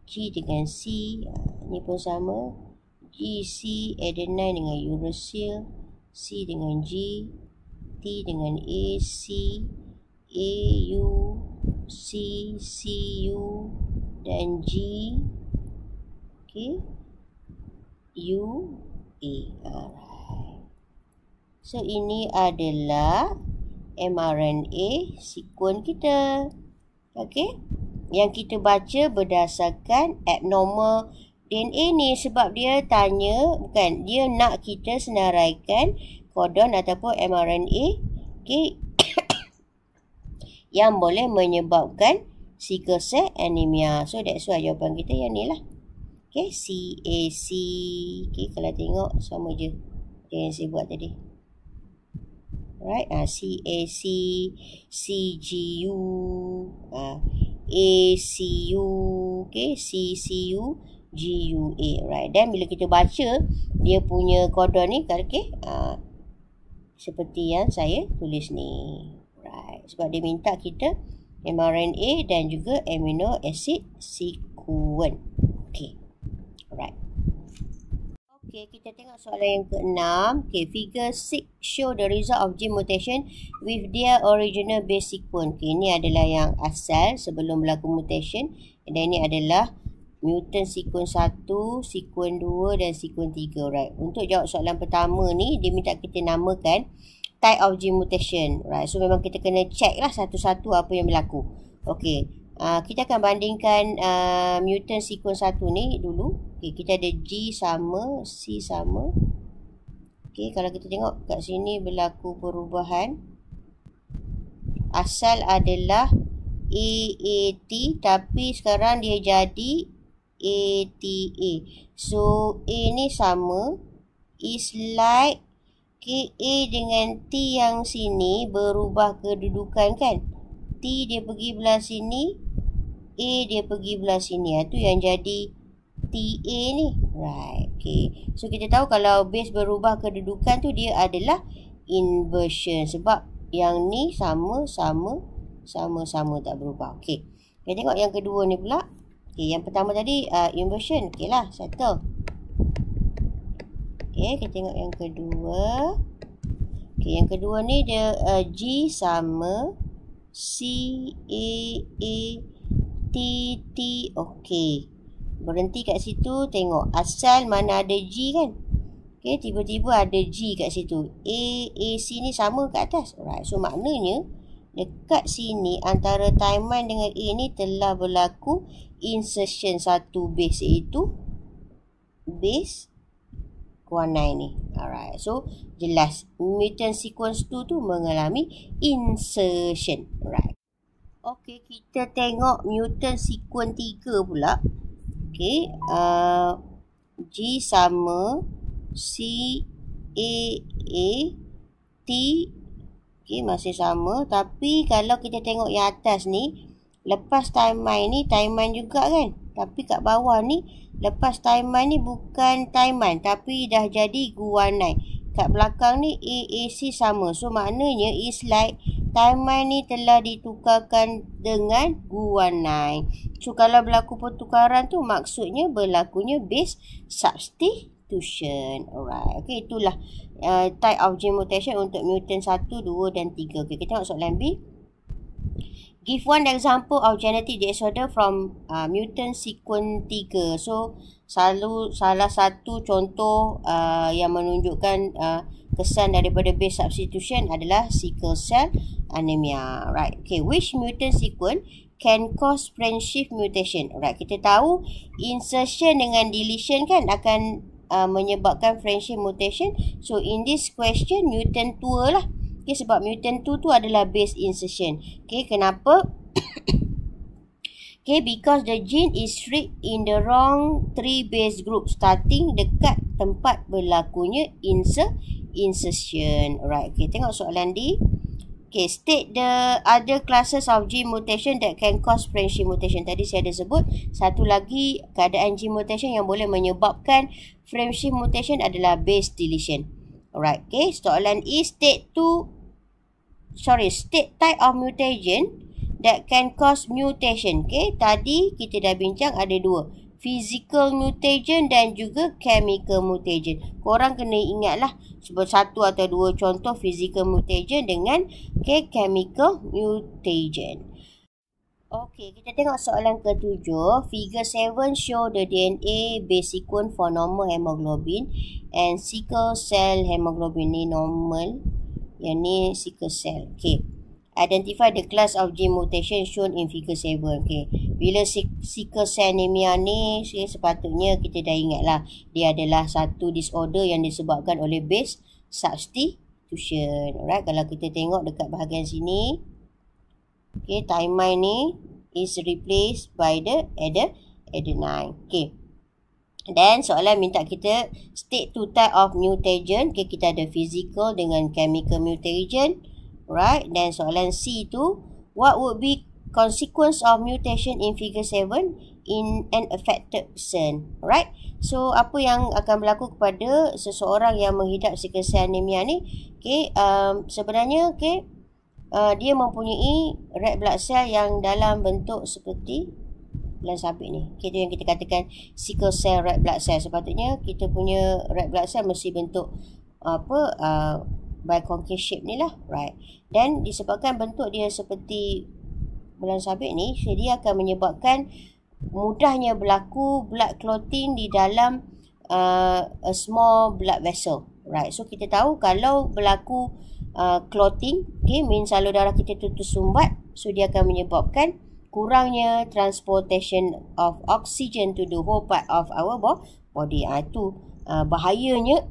G dengan C, ni pun sama, G, C, adenine dengan uracil, C dengan G, T dengan A, C, A, U, C, C, U dan G, okay, U, A. Alright. So ini adalah mRNA sequence kita. Okay, yang kita baca berdasarkan abnormal DNA ni, sebab dia tanya, bukan, dia nak kita senaraikan kodon ataupun mRNA, okay, yang boleh menyebabkan sickle cell anemia. So that's why jawapan kita yang ni lah. Okay, CAC. Okay, kalau tengok sama je yang saya buat tadi. Right, CAC, CGU, ACU, okay, CCU, GUA. Right, dan bila kita baca dia punya kodon ni, okay, seperti yang saya tulis ni. Right, sebab dia minta kita mRNA dan juga amino acid sequence. Okay. Alright. Okay, kita tengok soalan yang ke-6. Okay, figure 6 show the result of gene mutation with their original base sequence. Okay, ini adalah yang asal sebelum berlaku mutation. Dan ini adalah mutant sequence 1, sequence 2 dan sequence 3. Right. Untuk jawab soalan pertama ni, dia minta kita namakan type of gene mutation. Right. So, memang kita kena check lah satu-satu apa yang berlaku. Okay. Kita akan bandingkan mutant sequence 1 ni dulu. Okay, kita ada G sama, C sama. Okay, kalau kita tengok kat sini berlaku perubahan. Asal adalah AAT, tapi sekarang dia jadi ATA. So, A ni sama. Is like, okay, A dengan T yang sini berubah kedudukan kan. T dia pergi belah sini, A dia pergi belah sini. Itu yang jadi TA ni. Right. Okay. So, kita tahu kalau base berubah kedudukan tu dia adalah inversion. Sebab yang ni sama-sama tak berubah. Okay. Kita tengok yang kedua ni pula. Okay. Yang pertama tadi inversion. Okay lah. Settle. Okay. Kita tengok yang kedua. Okay. Yang kedua ni dia G sama C, A, T, T. Okay. Berhenti kat situ. Tengok. Asal mana ada G kan. Okay. Tiba-tiba ada G kat situ. A, C ni sama kat atas. Alright. So, maknanya dekat sini antara timeline dengan A ni telah berlaku insertion satu base, iaitu base guanine ni. Alright. So, jelas. Mutant sequence 2 tu mengalami insertion. Alright. Okay. Kita tengok mutant sequence 3 pula. Okay. G sama C, A, T. Okay. Masih sama. Tapi kalau kita tengok yang atas ni, lepas timeline ni, timeline juga kan. Tapi kat bawah ni, lepas timeline ni bukan timeline, tapi dah jadi guanine. Kat belakang ni AAC sama. So, maknanya is like timeline ni telah ditukarkan dengan guanine. So, kalau berlaku pertukaran tu, maksudnya berlakunya base substitution. Alright. Okay, itulah type of gene mutation untuk mutant 1, 2 dan 3. Okay, kita tengok soalan B. Give one example of genetic disorder from mutant sequence 3. So, salah satu contoh yang menunjukkan kesan daripada base substitution adalah sickle cell anemia. Right. Okay. Which mutant sequence can cause frameshift mutation? Right. Kita tahu insertion dengan deletion kan akan menyebabkan frameshift mutation. So, in this question, mutant 2 lah. Okay, sebab mutant 2 tu adalah base insertion. Okay, kenapa? Okay, because the gene is read in the wrong 3 base group starting dekat tempat berlakunya insertion. Alright, okay, tengok soalan D. Okay, state the other classes of gene mutation that can cause frameshift mutation. Tadi saya ada sebut satu lagi keadaan gene mutation yang boleh menyebabkan frameshift mutation adalah base deletion. Alright, okay. Soalan E, state type of mutation that can cause mutation. Okay, tadi kita dah bincang ada dua. Physical mutation dan juga chemical mutation. Korang kena ingatlah sebut satu atau dua contoh physical mutation dengan chemical mutation. Okay, kita tengok soalan ke-7. Figure 7 show the DNA base sequence for normal hemoglobin and sickle cell hemoglobin. Ni normal, yang ni sickle cell. Okay. Identify the class of gene mutation shown in figure 7. Okay. Bila sickle cell anemia ni, sepatutnya kita dah ingat lah. Dia adalah satu disorder yang disebabkan oleh base substitution. Alright, kalau kita tengok dekat bahagian sini. Okay, thymine ni is replaced by the adenine. Okay. Dan soalan minta kita state two type of mutation. Okay, kita ada physical dengan chemical mutation. Right. Dan soalan C tu, what would be consequence of mutation in figure 7 in an affected person? Right. So, apa yang akan berlaku kepada seseorang yang menghidap sickle cell anemia ni? Okay, sebenarnya dia mempunyai red blood cell yang dalam bentuk seperti bulan sabit ni. Itu yang kita katakan sickle cell red blood cell. Sepatutnya kita punya red blood cell mesti bentuk biconcave shape ni lah, right. Dan disebabkan bentuk dia seperti bulan sabit ni, dia akan menyebabkan mudahnya berlaku blood clotting di dalam a small blood vessel, right. So kita tahu kalau berlaku clotting, means salur darah kita tu tersumbat, so dia akan menyebabkan kurangnya transportation of oxygen to the whole part of our body. Itu bahayanya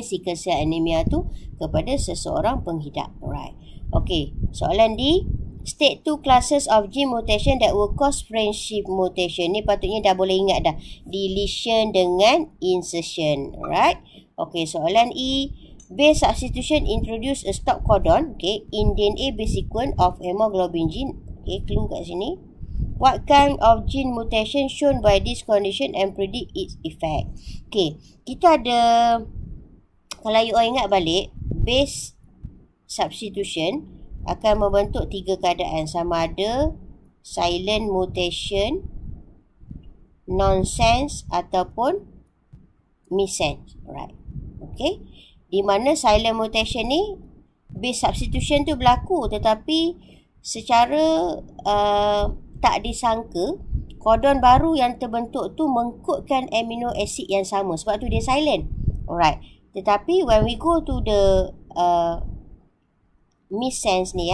sickle cell anemia tu kepada seseorang penghidap. Alright. Okay, soalan D. State two classes of gene mutation that will cause friendship mutation. Ni patutnya dah boleh ingat dah. Deletion dengan insertion. Alright. Okay, soalan E. Base substitution introduce a stop codon in DNA base sequence of hemoglobin gene. Clue kat sini. What kind of gene mutation shown by this condition and predict its effect? Kita ada, kalau you all ingat balik, base substitution akan membentuk 3 keadaan, sama ada silent mutation, nonsense ataupun missense. Right. Di mana silent mutation ni base substitution tu berlaku, tetapi secara tak disangka kodon baru yang terbentuk tu mengkodkan amino acid yang sama, sebab tu dia silent. Alright. Tetapi when we go to the missense ni,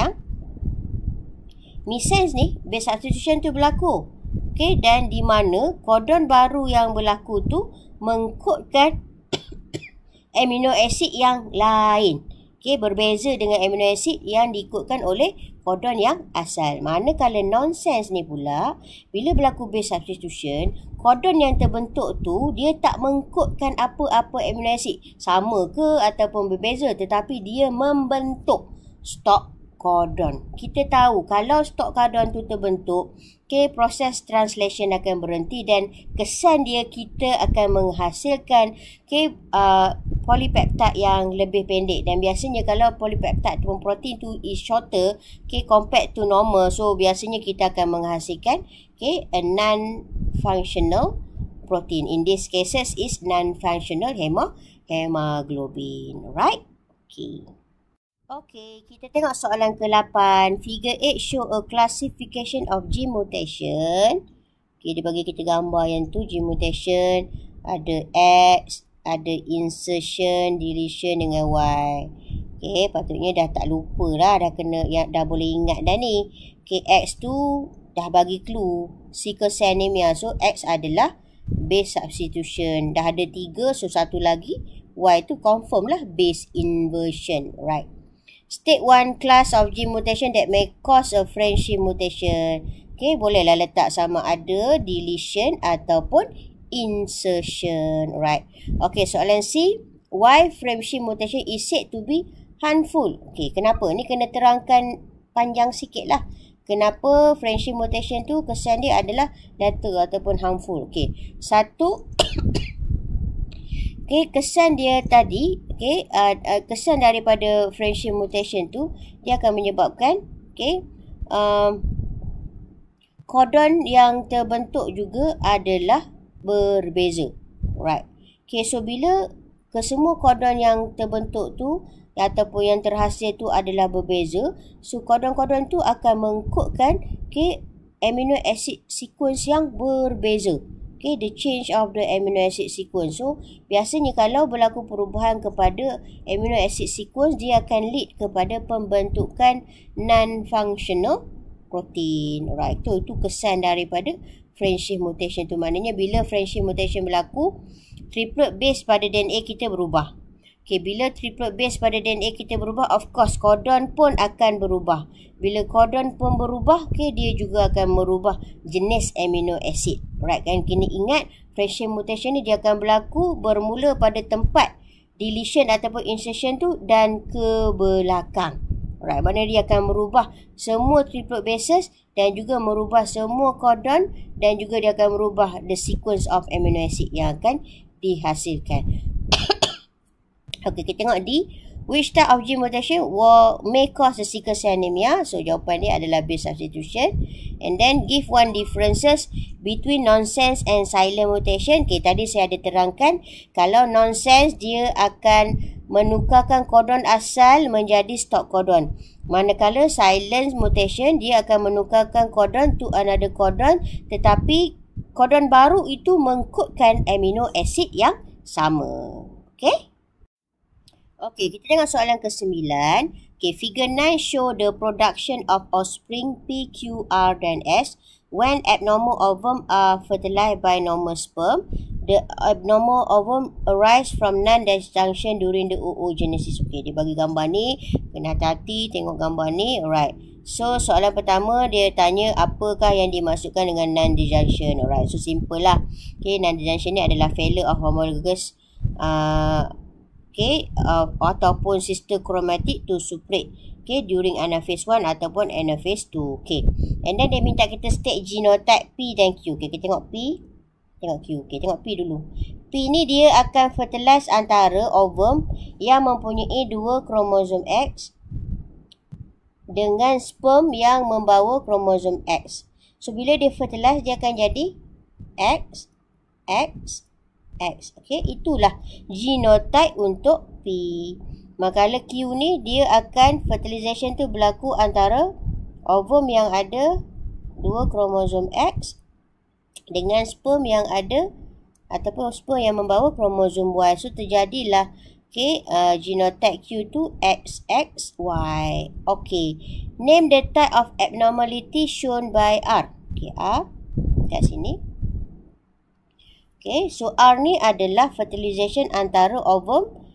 missense ni base substitution tu berlaku. Dan di mana kodon baru yang berlaku tu mengkodkan amino acid yang lain. Berbeza dengan amino acid yang dikodkan oleh kodon yang asal. Manakala nonsense ni pula, bila berlaku base substitution, kodon yang terbentuk tu dia tak mengkodkan apa-apa amino acid, sama ke ataupun berbeza, tetapi dia membentuk stop codon. Kita tahu kalau stop codon tu terbentuk, proses translation akan berhenti dan kesan dia kita akan menghasilkan polypeptide yang lebih pendek. Dan biasanya kalau polypeptide ataupun protein tu is shorter compared to normal, so biasanya kita akan menghasilkan a non-functional protein. In this cases is non-functional hemoglobin. Right? Okay, kita tengok soalan ke-8. Figure 8 show a classification of gene mutation. Dia bagi kita gambar yang tu, gene mutation. Ada X, ada insertion, deletion dengan Y. Patutnya dah tak lupa lah, dah boleh ingat dah ni. X tu dah bagi clue, sickle cell anemia. So X adalah base substitution. Dah ada 3, so satu lagi Y tu confirm lah base inversion. Right. State one class of gene mutation that may cause a friendship mutation. Bolehlah letak sama ada deletion ataupun insertion. Right. Soalan C. Why friendship mutation is said to be harmful? Kenapa? Ni kena terangkan panjang sikit lah. Kenapa friendship mutation tu kesan dia adalah lethal ataupun harmful. Satu, kesan dia tadi, kesan daripada friendship mutation tu, dia akan menyebabkan kodon yang terbentuk juga adalah berbeza. Right. So bila kesemua kodon yang terbentuk tu ataupun yang terhasil tu adalah berbeza, so kodon-kodon tu akan mengkodkan amino acid sequence yang berbeza. The change of the amino acid sequence. So, biasanya kalau berlaku perubahan kepada amino acid sequence, dia akan lead kepada pembentukan non-functional protein. Right. Itu kesan daripada friendship mutation tu. Maknanya bila friendship mutation berlaku, triplet base pada DNA kita berubah. Bila triplet base pada DNA kita berubah, of course kodon pun akan berubah. Bila kodon pun berubah, dia juga akan merubah jenis amino acid. Alright, kan kena ingat fraction mutation ni dia akan berlaku bermula pada tempat deletion ataupun insertion tu dan ke belakang. Alright, maknanya dia akan merubah semua triplet bases dan juga merubah semua codon dan juga dia akan merubah the sequence of amino acid yang akan dihasilkan. Okey, kita tengok D. Which type of gene mutation may cause the sickle cell anemia? So, jawapan dia adalah base substitution. And then, give one differences between nonsense and silent mutation. Okay, tadi saya ada terangkan. Kalau nonsense, dia akan menukarkan kodon asal menjadi stop kodon. Manakala silent mutation, dia akan menukarkan kodon to another kodon. Tetapi, kodon baru itu mengkodkan amino acid yang sama. Okay? Okey, kita tengok soalan ke-9. Okay, figure 9 show the production of offspring P, Q, R dan S when abnormal ovum are fertilized by normal sperm. The abnormal ovum arise from non-disjunction during the oogenesis. Okey, dia bagi gambar ni. Kena hati-hati tengok gambar ni. Alright. So, soalan pertama dia tanya apakah yang dimaksudkan dengan non-disjunction. Alright, so simple lah. Okay, non-disjunction ni adalah failure of homologous ataupun sister chromatic to separate during anaphase 1 ataupun anaphase 2. And then dia minta kita state genotype P dan Q. Kita tengok P, tengok Q. Tengok P dulu. P ni dia akan fertilize antara ovum yang mempunyai 2 kromosom X dengan sperm yang membawa kromosom X. So bila dia fertilize dia akan jadi X, X, X. Okey, itulah genotype untuk P. Manakala Q ni dia akan fertilization tu berlaku antara ovum yang ada 2 kromosom X dengan sperm yang ada ataupun sperm yang membawa kromosom Y. So terjadilah genotype Q tu XXY. Okey. Name the type of abnormality shown by R. Okey, R kat sini. Okay, so R ni adalah fertilization antara ovum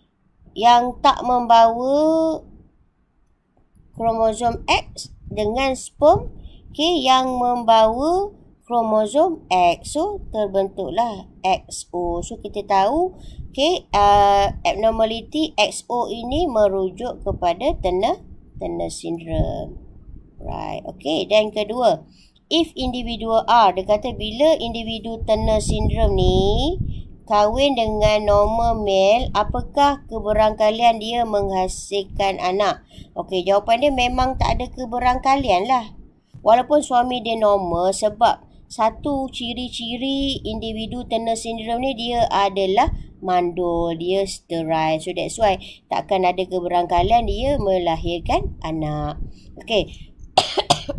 yang tak membawa kromosom X dengan sperm yang membawa kromosom X. So, terbentuklah XO. So, kita tahu abnormality XO ini merujuk kepada Turner syndrome. Right, okay. Dan kedua, if individual R, dia kata bila individu Turner syndrome ni kahwin dengan normal male, apakah keberangkalian dia menghasilkan anak? Okey, jawapan dia memang tak ada keberangkalian lah. Walaupun suami dia normal, sebab satu ciri-ciri individu Turner syndrome ni dia adalah mandul, dia sterile. So that's why takkan ada keberangkalian dia melahirkan anak. Okey.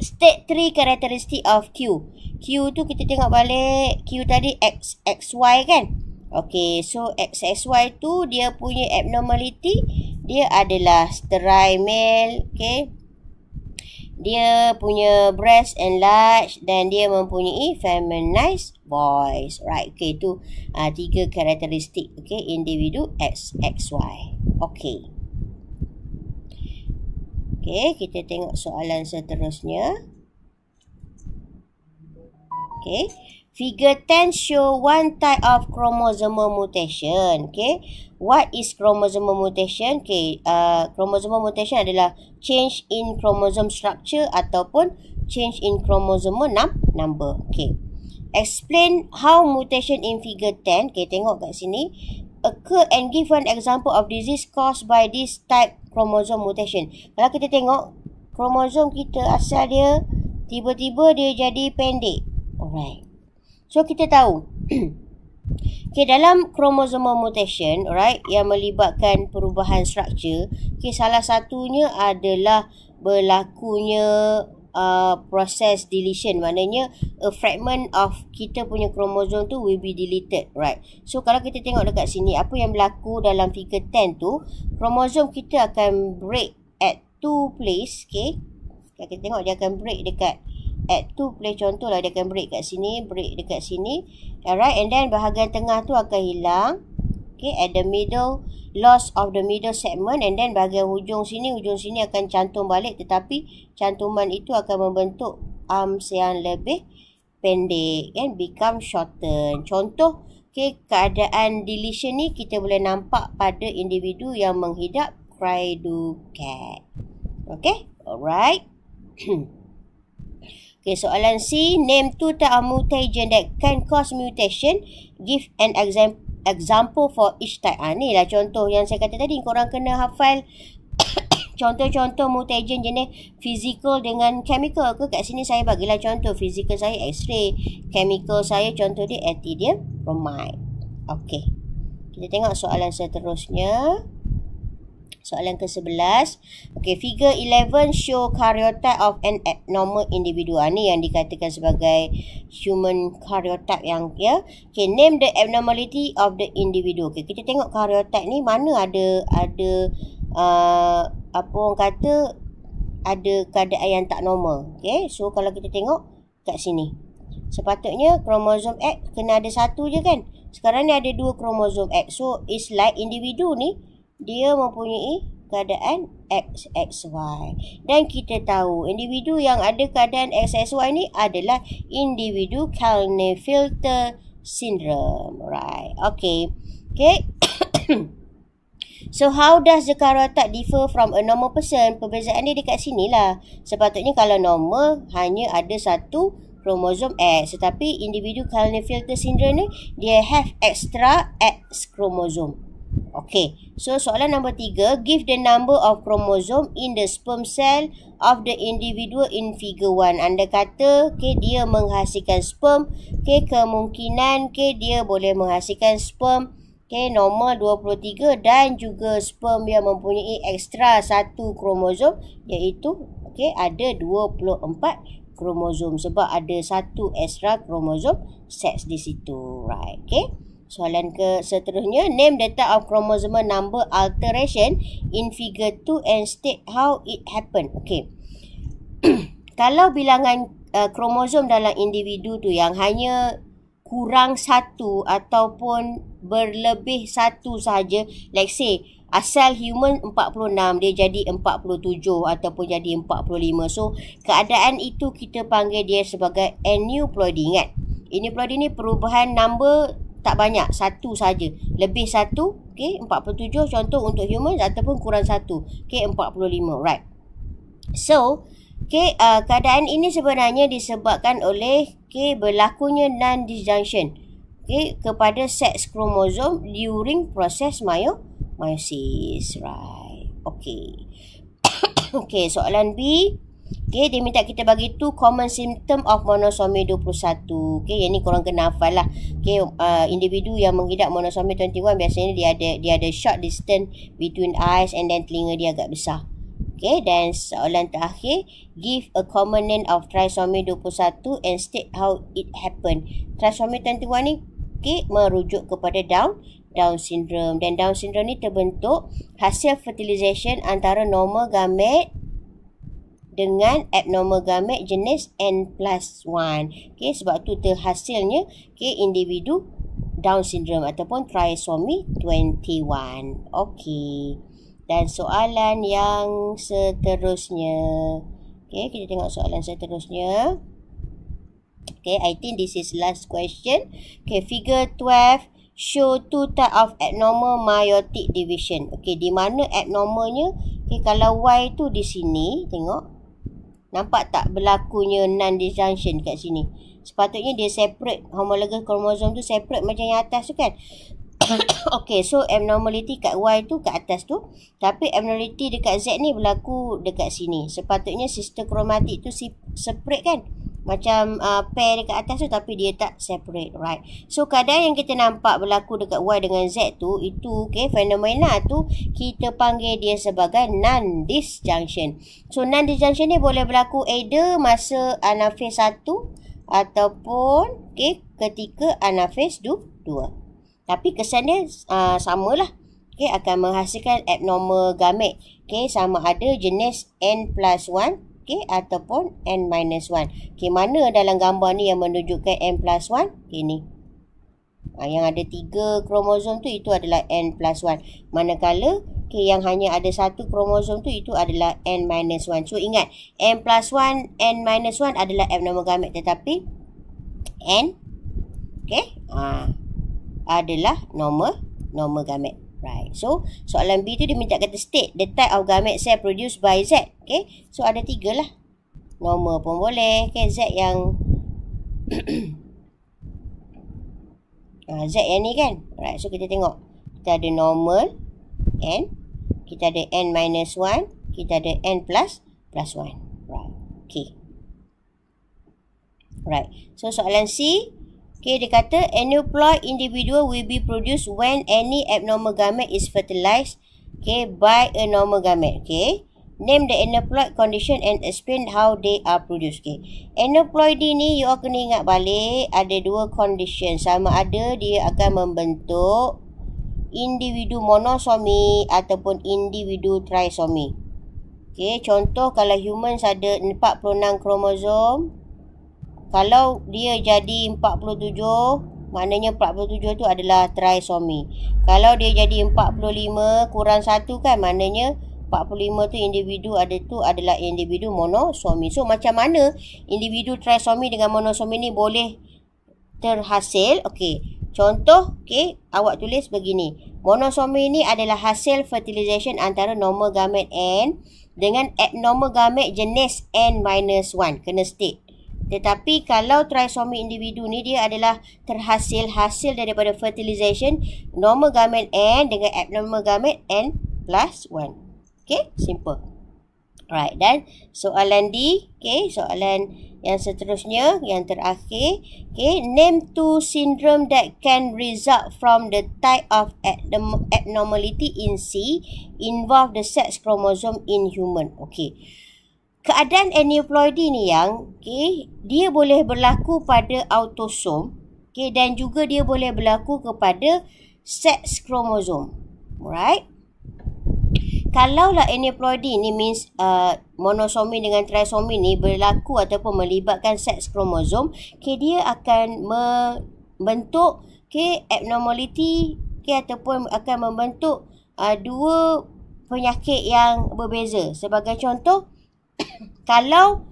State 3 characteristic of Q. Q tu kita tengok balik. Q tadi XXY kan? Okay, so XXY tu dia punya abnormality. Dia adalah sterile male. Okay. Dia punya breast enlarged dan dia mempunyai feminized voice. Right, okay, tu 3 karakteristik. Okay, individu XXY. Okay. Okay, kita tengok soalan seterusnya. Okay, figure 10 show one type of chromosomal mutation. Okay, what is chromosomal mutation? Okay, chromosomal mutation adalah change in chromosome structure ataupun change in chromosomal number. Okay, explain how mutation in figure 10. Okay, tengok kat sini. Occur and give one example of disease caused by this type chromosome mutation. Kalau kita tengok kromosom kita asal dia tiba-tiba dia jadi pendek. Alright. So kita tahu okay, dalam chromosomal mutation, alright, yang melibatkan perubahan struktur, okay, salah satunya adalah berlakunya proses deletion. Maknanya a fragment of kita punya kromosom tu will be deleted, right? So kalau kita tengok dekat sini apa yang berlaku dalam figure 10 tu, kromosom kita akan break at 2 place. Okay, kita tengok dia akan break dekat at 2 place. Contohlah dia akan break kat sini, break dekat sini, alright, and then bahagian tengah tu akan hilang. Okay, at the middle, loss of the middle segment, and then bahagian hujung sini akan cantum balik, tetapi cantuman itu akan membentuk arms yang lebih pendek kan, become shorten. Contoh keadaan deletion ni kita boleh nampak pada individu yang menghidap cry do cat. Alright. Soalan C, name two type of mutation that can cause mutation. Give an example for each type. Ni lah contoh yang saya kata tadi. Korang kena hafal contoh-contoh mutation jenis physical dengan chemical ke. Kat sini saya bagilah contoh. Physical saya X-ray, chemical saya contoh dia ethidium bromide. Kita tengok soalan seterusnya. Soalan ke-11. Figure 11 show karyotype of an abnormal individual. Ni yang dikatakan sebagai human karyotype yang name the abnormality of the individual. Kita tengok karyotype ni mana ada apa orang kata ada keadaan yang tak normal. So kalau kita tengok kat sini, sepatutnya kromosom X kena ada satu je kan. Sekarang ni ada 2 kromosom X. So it's like individu ni dia mempunyai keadaan XXY. Dan kita tahu individu yang ada keadaan XXY ni adalah individu Klinefelter syndrome. Right. So how does the karyotype differ from a normal person? Perbezaan dia dekat sini lah. Sepatutnya kalau normal hanya ada satu kromosom X. Tetapi individu Klinefelter syndrome ni dia have extra X kromosom. So soalan nombor 3, give the number of chromosome in the sperm cell of the individual in figure 1. Anda kata dia menghasilkan sperm, kemungkinan dia boleh menghasilkan sperm normal 23 dan juga sperm yang mempunyai ekstra satu kromosom, iaitu ada 24 kromosom sebab ada satu ekstra kromosom seks di situ. Right. Soalan ke seterusnya, name the type of chromosomal number alteration in figure 2 and state how it happened. Kalau bilangan kromosom dalam individu tu yang hanya kurang satu ataupun berlebih satu sahaja, like say asal human 46 dia jadi 47 ataupun jadi 45. So keadaan itu kita panggil dia sebagai aneuploidy. Ingat, aneuploidy ni perubahan number tak banyak, satu saja. Lebih satu, 47 contoh untuk human ataupun kurang satu, 45, right. So, keadaan ini sebenarnya disebabkan oleh berlakunya non-disjunction kepada seks kromosom during proses meiosis, right. Soalan B. Dia minta kita bagi 2 common symptom of monosomy 21. Yang ni korang kena hafal lah. Individu yang menghidap monosomy 21 biasanya dia ada short distance between eyes and then telinga dia agak besar. Dan soalan terakhir, give a common name of trisomy 21 and state how it happened. Trisomy 21 ni merujuk kepada Down syndrome, dan Down syndrome ni terbentuk hasil fertilization antara normal gamet dengan abnormal gamet jenis N+1. Sebab tu terhasilnya individu Down syndrome ataupun trisomy 21. Dan soalan yang seterusnya. Kita tengok soalan seterusnya. I think this is last question. Figure 12 show 2 type of abnormal meiotic division. Di mana abnormalnya? Kalau Y tu di sini, tengok. Nampak tak berlakunya non-disjunction kat sini? Sepatutnya dia separate, homologous chromosome tu separate macam yang atas tu kan. So abnormality kat Y tu kat atas tu, tapi abnormality dekat Z ni berlaku dekat sini. Sepatutnya sister kromatik tu separate kan, macam pair dekat atas tu, tapi dia tak separate, right. So keadaan yang kita nampak berlaku dekat Y dengan Z tu, itu fenomena tu kita panggil dia sebagai non-disjunction. So non-disjunction ni boleh berlaku either masa anaphase 1 ataupun ketika anaphase 2. Tapi kesan dia samalah. Akan menghasilkan abnormal gamet. Sama ada jenis N+1 ataupun N-1. Mana dalam gambar ni yang menunjukkan N+1? Ni. Yang ada 3 kromosom tu itu adalah N+1. Manakala yang hanya ada satu kromosom tu itu adalah N-1. So ingat, N+1, N-1 adalah abnormal gamet, tetapi N, okay, adalah normal gamet. Right. So, soalan B tu dia minta kata state the type of gamete cell produced by Z. Okay. So, ada 3 lah. Normal pun boleh. Okay. Z yang Z yang ni kan. Right. So, kita tengok. Kita ada normal N. Kita ada N minus 1. Kita ada N plus 1. Right. Okay. Right. So, soalan C. Okay, dia kata aneuploid individual will be produced when any abnormal gamete is fertilized, okay, by a normal gamete. Okay, name the aneuploid condition and explain how they are produced. Okay, aneuploid ni you kena ingat balik ada 2 condition. Sama ada dia akan membentuk individu monosomi ataupun individu trisomi. Okay, contoh kalau humans ada 46 kromosom. Kalau dia jadi 47, maknanya 47 tu adalah trisomi. Kalau dia jadi 45 kurang 1 kan, maknanya 45 tu individu adalah individu monosomi. So macam mana individu trisomi dengan monosomi ni boleh terhasil? Okey. Contoh, okey, awak tulis begini. Monosomi ni adalah hasil fertilization antara normal gamete N dengan abnormal gamete jenis N-1. Kena state. Tetapi kalau trisomi individu ni dia adalah hasil daripada fertilization normal gamete N dengan abnormal gamete N plus 1. Okay, simple. Alright, dan soalan D. Okay, soalan yang seterusnya, yang terakhir. Okay, name 2 syndrome that can result from the type of abnormality in C involve the sex chromosome in human. Okay. Keadaan aneuploidy ni yang, okay, dia boleh berlaku pada autosom, okay, dan juga dia boleh berlaku kepada sex kromosom. Alright. Kalaulah aneuploidy ni means monosomi dengan trisomi ni berlaku ataupun melibatkan sex kromosom, okay, dia akan membentuk, okay, abnormality, okay, ataupun akan membentuk 2 penyakit yang berbeza. Sebagai contoh, kalau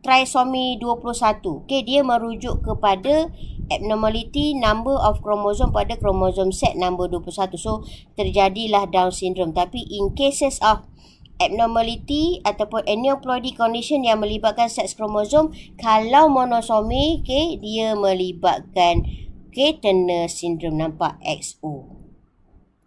trisomi 21, okay, dia merujuk kepada abnormality number of chromosome pada kromosom set number 21. So, terjadilah Down syndrome. Tapi in cases of abnormality ataupun aneuploidy condition yang melibatkan sex kromosom, kalau monosomi, okay, dia melibatkan, okay, Turner syndrome. Nampak XO.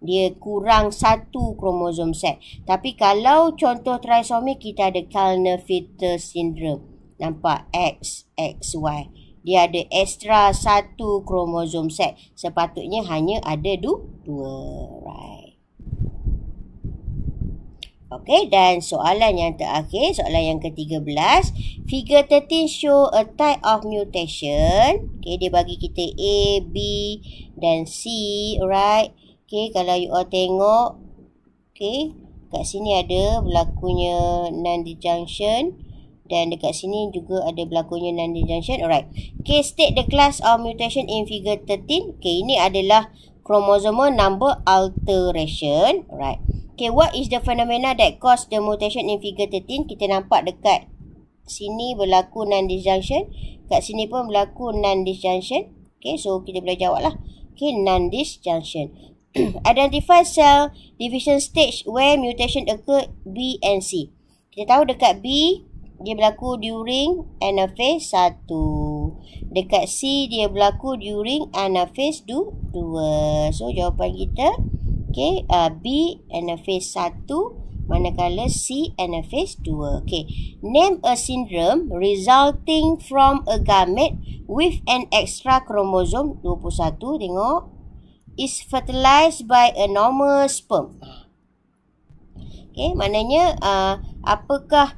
Dia kurang 1 kromosom set. Tapi kalau contoh trisomi, kita ada Klinefelter syndrome. Nampak X, XY. Dia ada extra 1 kromosom set. Sepatutnya hanya ada 2. Right. Okey, dan soalan yang terakhir, soalan yang ke-13. Figure 13 show a type of mutation. Okey, dia bagi kita A, B dan C. Alright. Okay, kalau you all tengok, okay, kat sini ada berlakunya non-disjunction dan dekat sini juga ada berlakunya non-disjunction. Alright. Okay, state the class of mutation in figure 13. Okay, ini adalah chromosomal number alteration. Alright. Okay, what is the phenomena that cause the mutation in figure 13? Kita nampak dekat sini berlaku non-disjunction. Kat sini pun berlaku non-disjunction. Okay, so kita boleh jawab lah. Okay, non-disjunction. Identify cell division stage where mutation occur B and C. Kita tahu dekat B dia berlaku during anaphase 1. Dekat C dia berlaku during anaphase 2. So jawapan kita, okay, B anaphase 1 manakala C anaphase 2. Okay, name a syndrome resulting from a gamete with an extra chromosome 21. Tengok, is fertilized by a normal sperm. Okay, maknanya apakah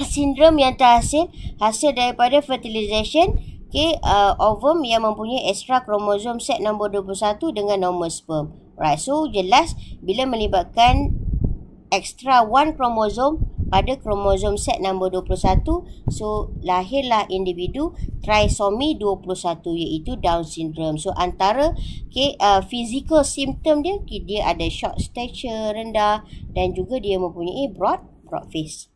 sindrom yang terhasil hasil daripada fertilization, okay, ovum yang mempunyai extra chromosome set nombor 21 dengan normal sperm. Right, so jelas bila melibatkan extra 1 chromosome pada kromosom set nombor 21, so lahirlah individu trisomi 21 iaitu Down syndrome. So antara, okay, physical symptom dia ada short stature, rendah, dan juga dia mempunyai broad face.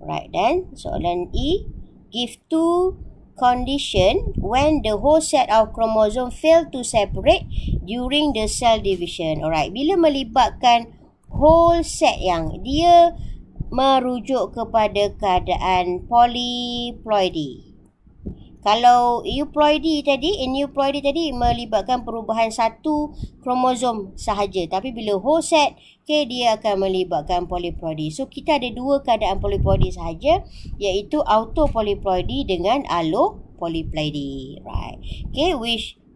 Right, dan soalan E, give 2 condition when the whole set of chromosome fail to separate during the cell division. Alright, bila melibatkan whole set yang dia merujuk kepada keadaan polyploidy. Kalau euploidy tadi melibatkan perubahan satu kromosom sahaja. Tapi bila whole set, dia akan melibatkan polyploidy. So, kita ada dua keadaan polyploidy sahaja, iaitu autopolyploidy dengan allopolyploidy. Right.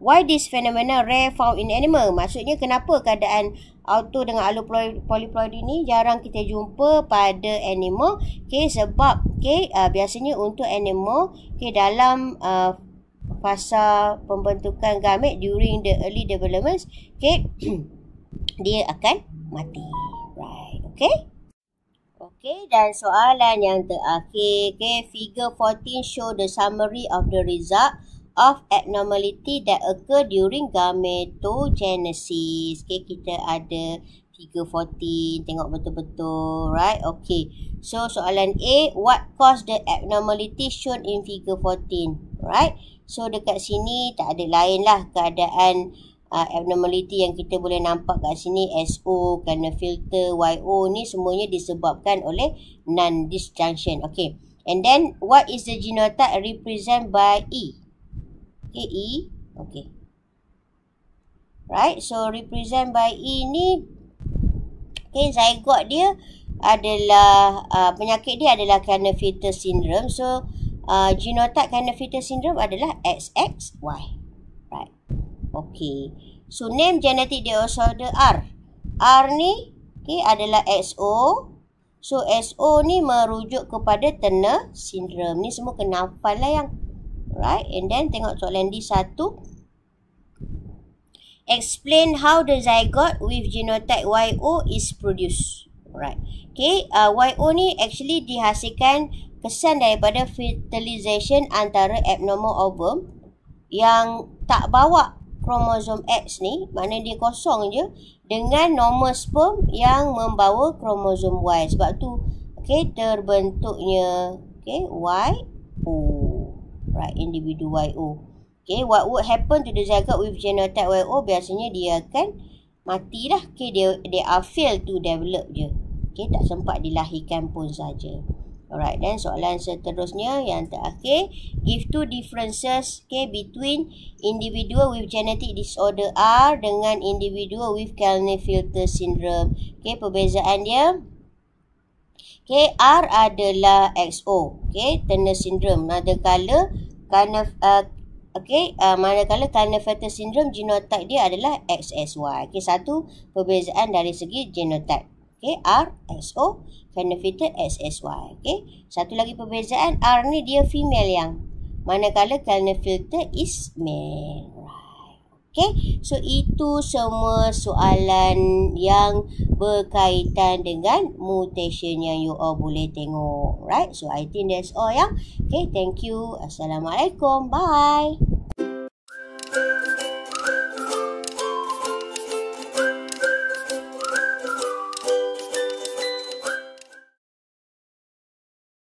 Why this phenomena rare found in animal? Maksudnya kenapa keadaan auto dengan allopolyploidy ni jarang kita jumpa pada animal? Sebab biasanya untuk animal dalam fasa pembentukan gamet during the early development, dia akan mati. Right. Okay, dan soalan yang terakhir, figure 14 show the summary of the result of abnormality that occur during gametogenesis. Kita ada figure 14, tengok betul-betul, right? So soalan A, what caused the abnormality shown in figure 14, right? So dekat sini tak ada lain lah keadaan abnormality yang kita boleh nampak kat sini, SO, Klinefelter, filter, YO ni semuanya disebabkan oleh non-disjunction. And then what is the genotype represent by E? E. Right, so represent by E ni, zygote dia adalah penyakit dia adalah Klinefelter syndrome. So genotype Klinefelter syndrome adalah XXY. Right. So name genetic disorder R. R ni adalah XO. So SO ni merujuk kepada Turner syndrome. Ni semua kena hafal lah yang right. And then tengok soalan D1. Explain how the zygote with genotype YO is produced. Right. YO ni actually dihasilkan kesan daripada fertilization antara abnormal ovum yang tak bawa kromosom X ni, maknanya dia kosong je, dengan normal sperm yang membawa kromosom Y. Sebab tu terbentuknya YO. Right, individu YO. What would happen to the zygote with genotype YO? Biasanya dia akan mati lah. They are fail to develop je. Tak sempat dilahirkan pun saja. Alright, dan soalan seterusnya yang terakhir, give two differences between individual with genetic disorder R dengan individual with Klinefelter syndrome. Perbezaan dia, R adalah XO, Turner syndrome. Manakala Klinefelter syndrome genotype dia adalah XXY. Satu perbezaan dari segi genotype. R, XO, Klinefelter, XXY. Satu lagi perbezaan, R ni dia female yang, manakala Klinefelter is male. So itu semua soalan yang berkaitan dengan mutation yang you all boleh tengok. Right? So I think that's all yang. Thank you. Assalamualaikum. Bye.